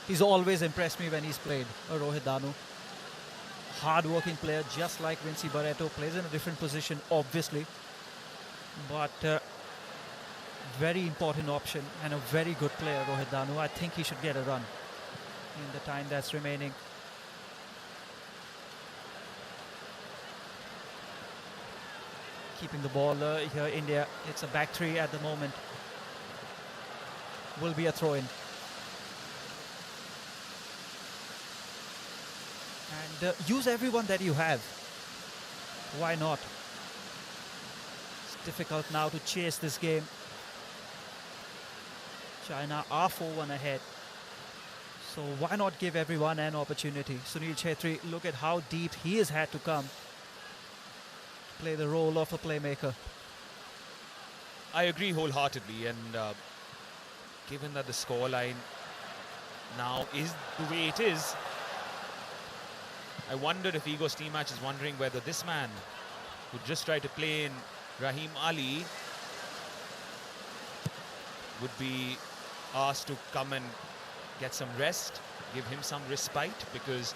He's always impressed me when he's played, Rohit Danu. Hard-working player, just like Vinci Barreto. Plays in a different position, obviously. But very important option and a very good player, Rohit Danu. I think he should get a run in the time that's remaining. Keeping the ball here, India. It's a back 3 at the moment. Will be a throw-in. And use everyone that you have. Why not? It's difficult now to chase this game. China are 4-1 ahead. So why not give everyone an opportunity? Sunil Chhetri, look at how deep he has had to come. Play the role of a playmaker. I agree wholeheartedly, and given that the scoreline now is the way it is, I wonder if Igor Stimac is wondering whether this man who just tried to play in Rahim Ali would be asked to come and get some rest, give him some respite, because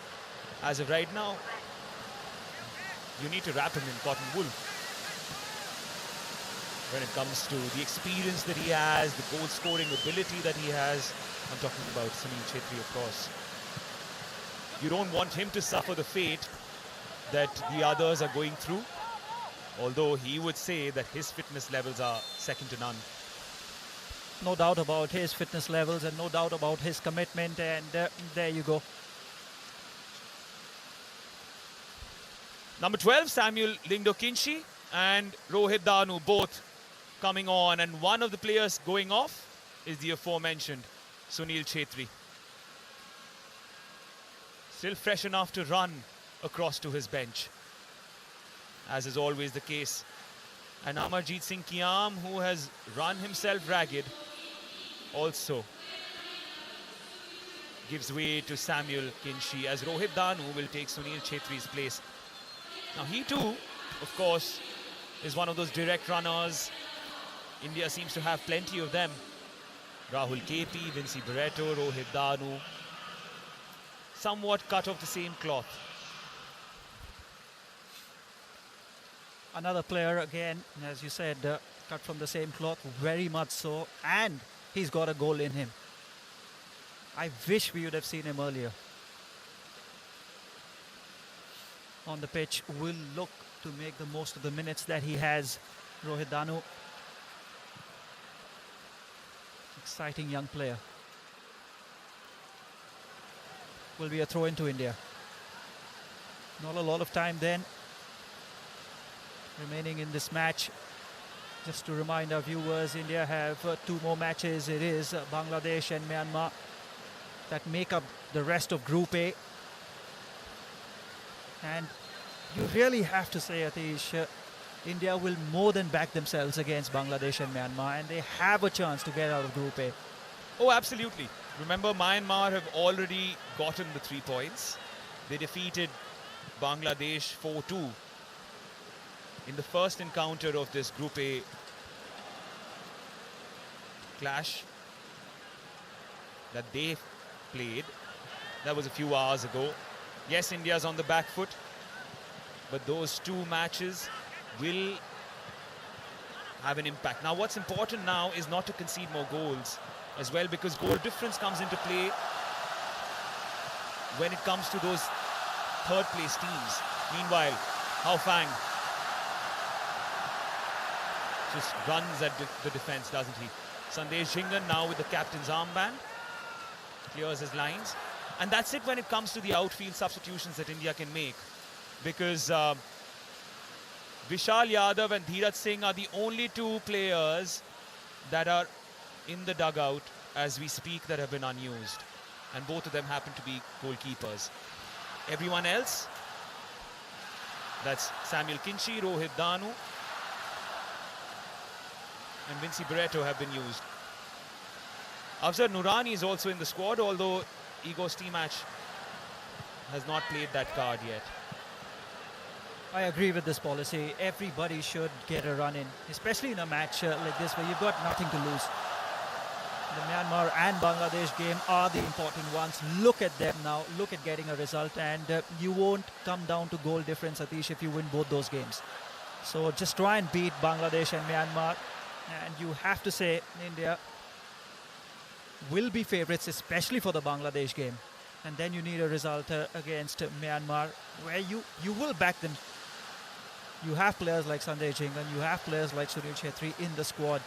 as of right now, you need to wrap him in cotton wool when it comes to the experience that he has, the goal-scoring ability that he has. I'm talking about Sunil Chhetri, of course. You don't want him to suffer the fate that the others are going through, although he would say that his fitness levels are second to none. No doubt about his fitness levels and no doubt about his commitment, and there you go. Number 12, Samuel Lingdo Kinsey and Rohit Danu both coming on, and one of the players going off is the aforementioned Sunil Chhetri. Still fresh enough to run across to his bench, as is always the case. And Amarjeet Singh Kiam, who has run himself ragged, also gives way to Samuel Kinsey, as Rohit Danu will take Sunil Chhetri's place. Now he too, of course, is one of those direct runners. India seems to have plenty of them. Rahul KP, Vinci Barreto, Rohit Danu. Somewhat cut of the same cloth. Another player again, as you said, cut from the same cloth, very much so, and he's got a goal in him. I wish we would have seen him earlier. On the pitch, will look to make the most of the minutes that he has. Rohit Danu, exciting young player. Will be a throw into India. Not a lot of time then remaining in this match. Just to remind our viewers, India have 2 more matches. It is Bangladesh and Myanmar that make up the rest of Group A. And you really have to say, Atish, India will more than back themselves against Bangladesh and Myanmar, and they have a chance to get out of Group A. Oh, absolutely. Remember, Myanmar have already gotten the 3 points. They defeated Bangladesh 4-2 in the first encounter of this Group A clash that they played. That was a few hours ago. Yes, India's on the back foot, but those 2 matches will have an impact. Now, what's important now is not to concede more goals as well, because goal difference comes into play when it comes to those third place teams. Meanwhile, Hao Fang just runs at the defense, doesn't he? Sandesh Jhingan now with the captain's armband, clears his lines. And that's it when it comes to the outfield substitutions that India can make, because Vishal Yadav and Dheeraj Singh are the only 2 players that are in the dugout as we speak that have been unused, and both of them happen to be goalkeepers. Everyone else, that's Samuel Kinchi, Rohit Danu and Vinci Barreto, have been used. Afzal Nurani is also in the squad, although Igor Stimac has not played that card yet. I agree with this policy. Everybody should get a run in, especially in a match like this where you've got nothing to lose. The Myanmar and Bangladesh game are the important ones. Look at them now. Look at getting a result, and you won't come down to goal difference, Atish, if you win both those games. So just try and beat Bangladesh and Myanmar, and you have to say India will be favourites, especially for the Bangladesh game. And then you need a result against Myanmar, where you will back them. You have players like Sandesh Jhingan, you have players like Sunil Chhetri in the squad,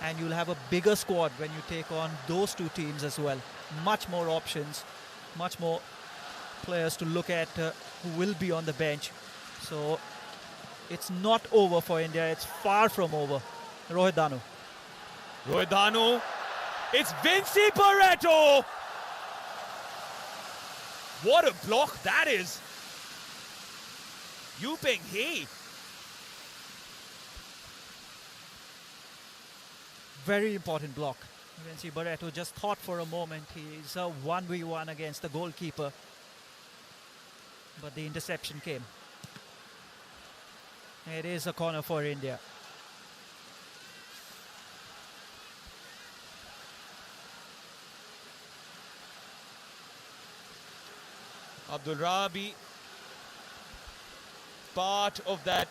and you'll have a bigger squad when you take on those 2 teams as well. Much more options, much more players to look at who will be on the bench. So it's not over for India, it's far from over. Rohit Danu. Rohit Danu. It's Vinci Barreto. What a block that is. Yu Peng Hei. Very important block. Vinci Barreto just thought for a moment he's a 1v1 against the goalkeeper, but the interception came. It is a corner for India. Abdul Rabi, part of that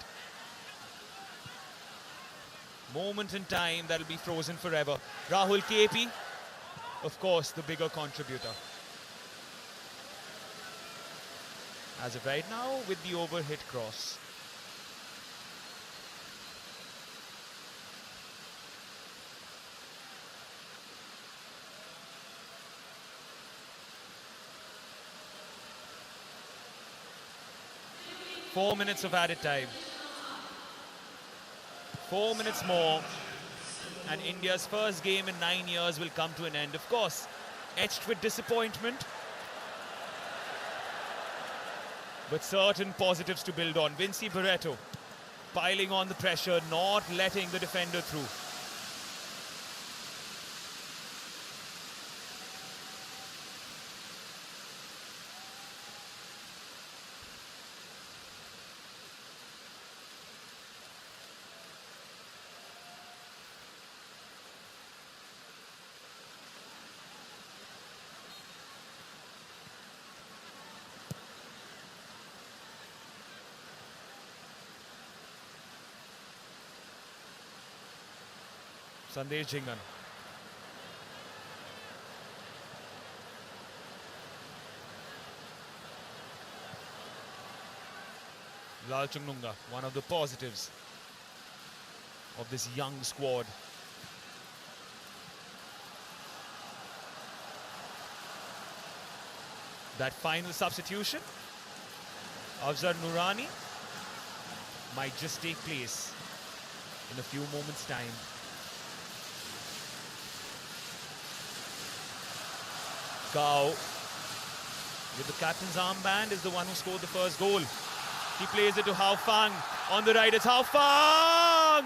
moment in time that'll be frozen forever. Rahul KP, of course, the bigger contributor. As of right now, with the overhit cross. Four minutes of added time. 4 minutes more, and India's first game in 9 years will come to an end. Of course, etched with disappointment, but certain positives to build on. Vinci Barreto piling on the pressure, not letting the defender through. Sandesh Jhingan. Lalchung Nunga, one of the positives of this young squad. That final substitution, Afzal Noorani, might just take place in a few moments' time. Gao, with the captain's armband, is the one who scored the first goal. He plays it to Hao Fang. On the right, it's Hao Fang!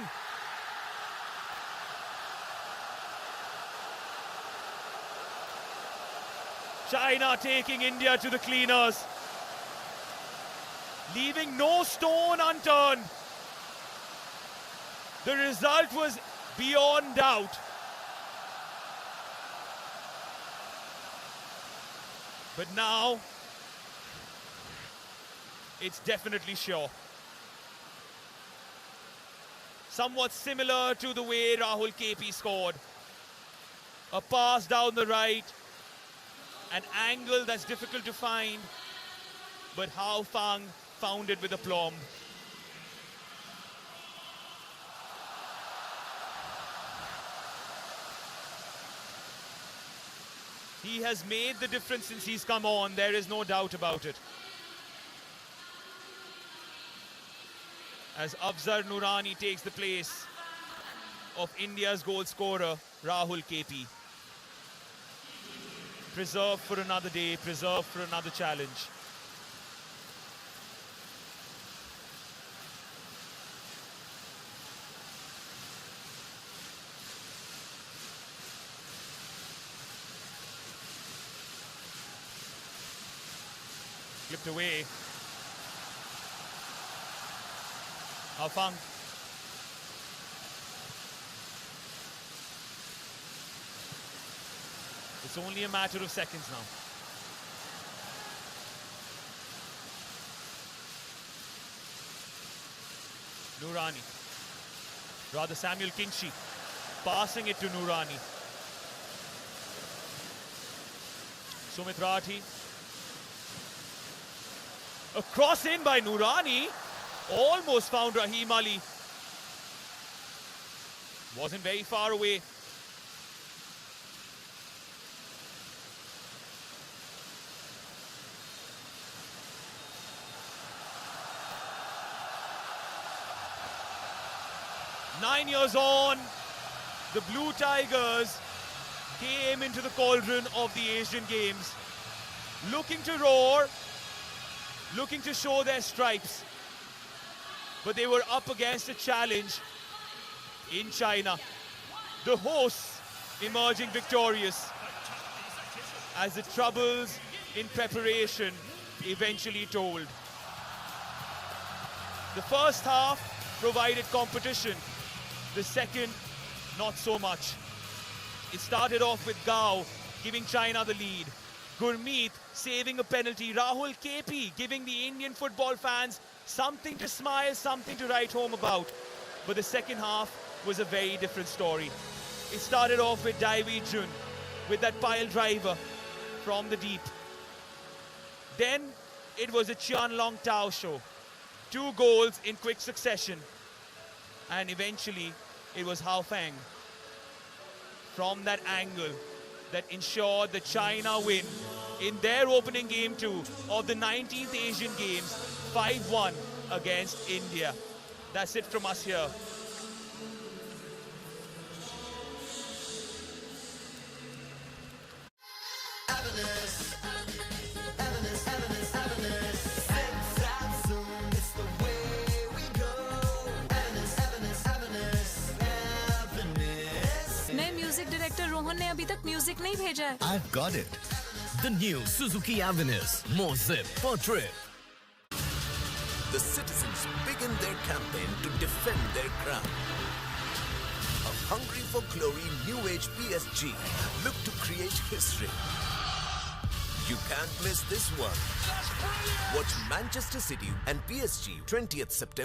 China taking India to the cleaners, leaving no stone unturned. The result was beyond doubt. But now, it's definitely sure. Somewhat similar to the way Rahul KP scored. A pass down the right, an angle that's difficult to find, but Hao Fang found it with aplomb. He has made the difference since he's come on, there is no doubt about it. As Afzal Noorani takes the place of India's goal scorer, Rahul KP. Preserved for another day, preserved for another challenge. Flipped away. Hao Fang. It's only a matter of seconds now. Noorani. Rather Samuel Kinshi passing it to Noorani. Sumit Rathi. A cross in by Noorani. Almost found Rahim Ali. Wasn't very far away. Nine years on, the Blue Tigers came into the cauldron of the Asian Games, looking to roar, looking to show their stripes. But they were up against a challenge in China. The hosts emerging victorious as the troubles in preparation eventually told. The first half provided competition. The second, not so much. It started off with Gao giving China the lead. Gurmeet saving a penalty. Rahul KP giving the Indian football fans something to smile, something to write home about. But the second half was a very different story. It started off with Dai Wei Jun with that pile driver from the deep. Then it was a Qian Long Tao show. 2 goals in quick succession. And eventually it was Hao Fang from that angle that ensured the China win in their opening game 2 of the 19th Asian Games, 5-1 against India. That's it from us here. Rohan ने अभी तक music नहीं भेजा है। I've got it. The new Suzuki Avenus. More zip per trip. The citizens begin their campaign to defend their crown. A hungry for glory new age PSG look to create history. You can't miss this one. Watch Manchester City and PSG 20th September.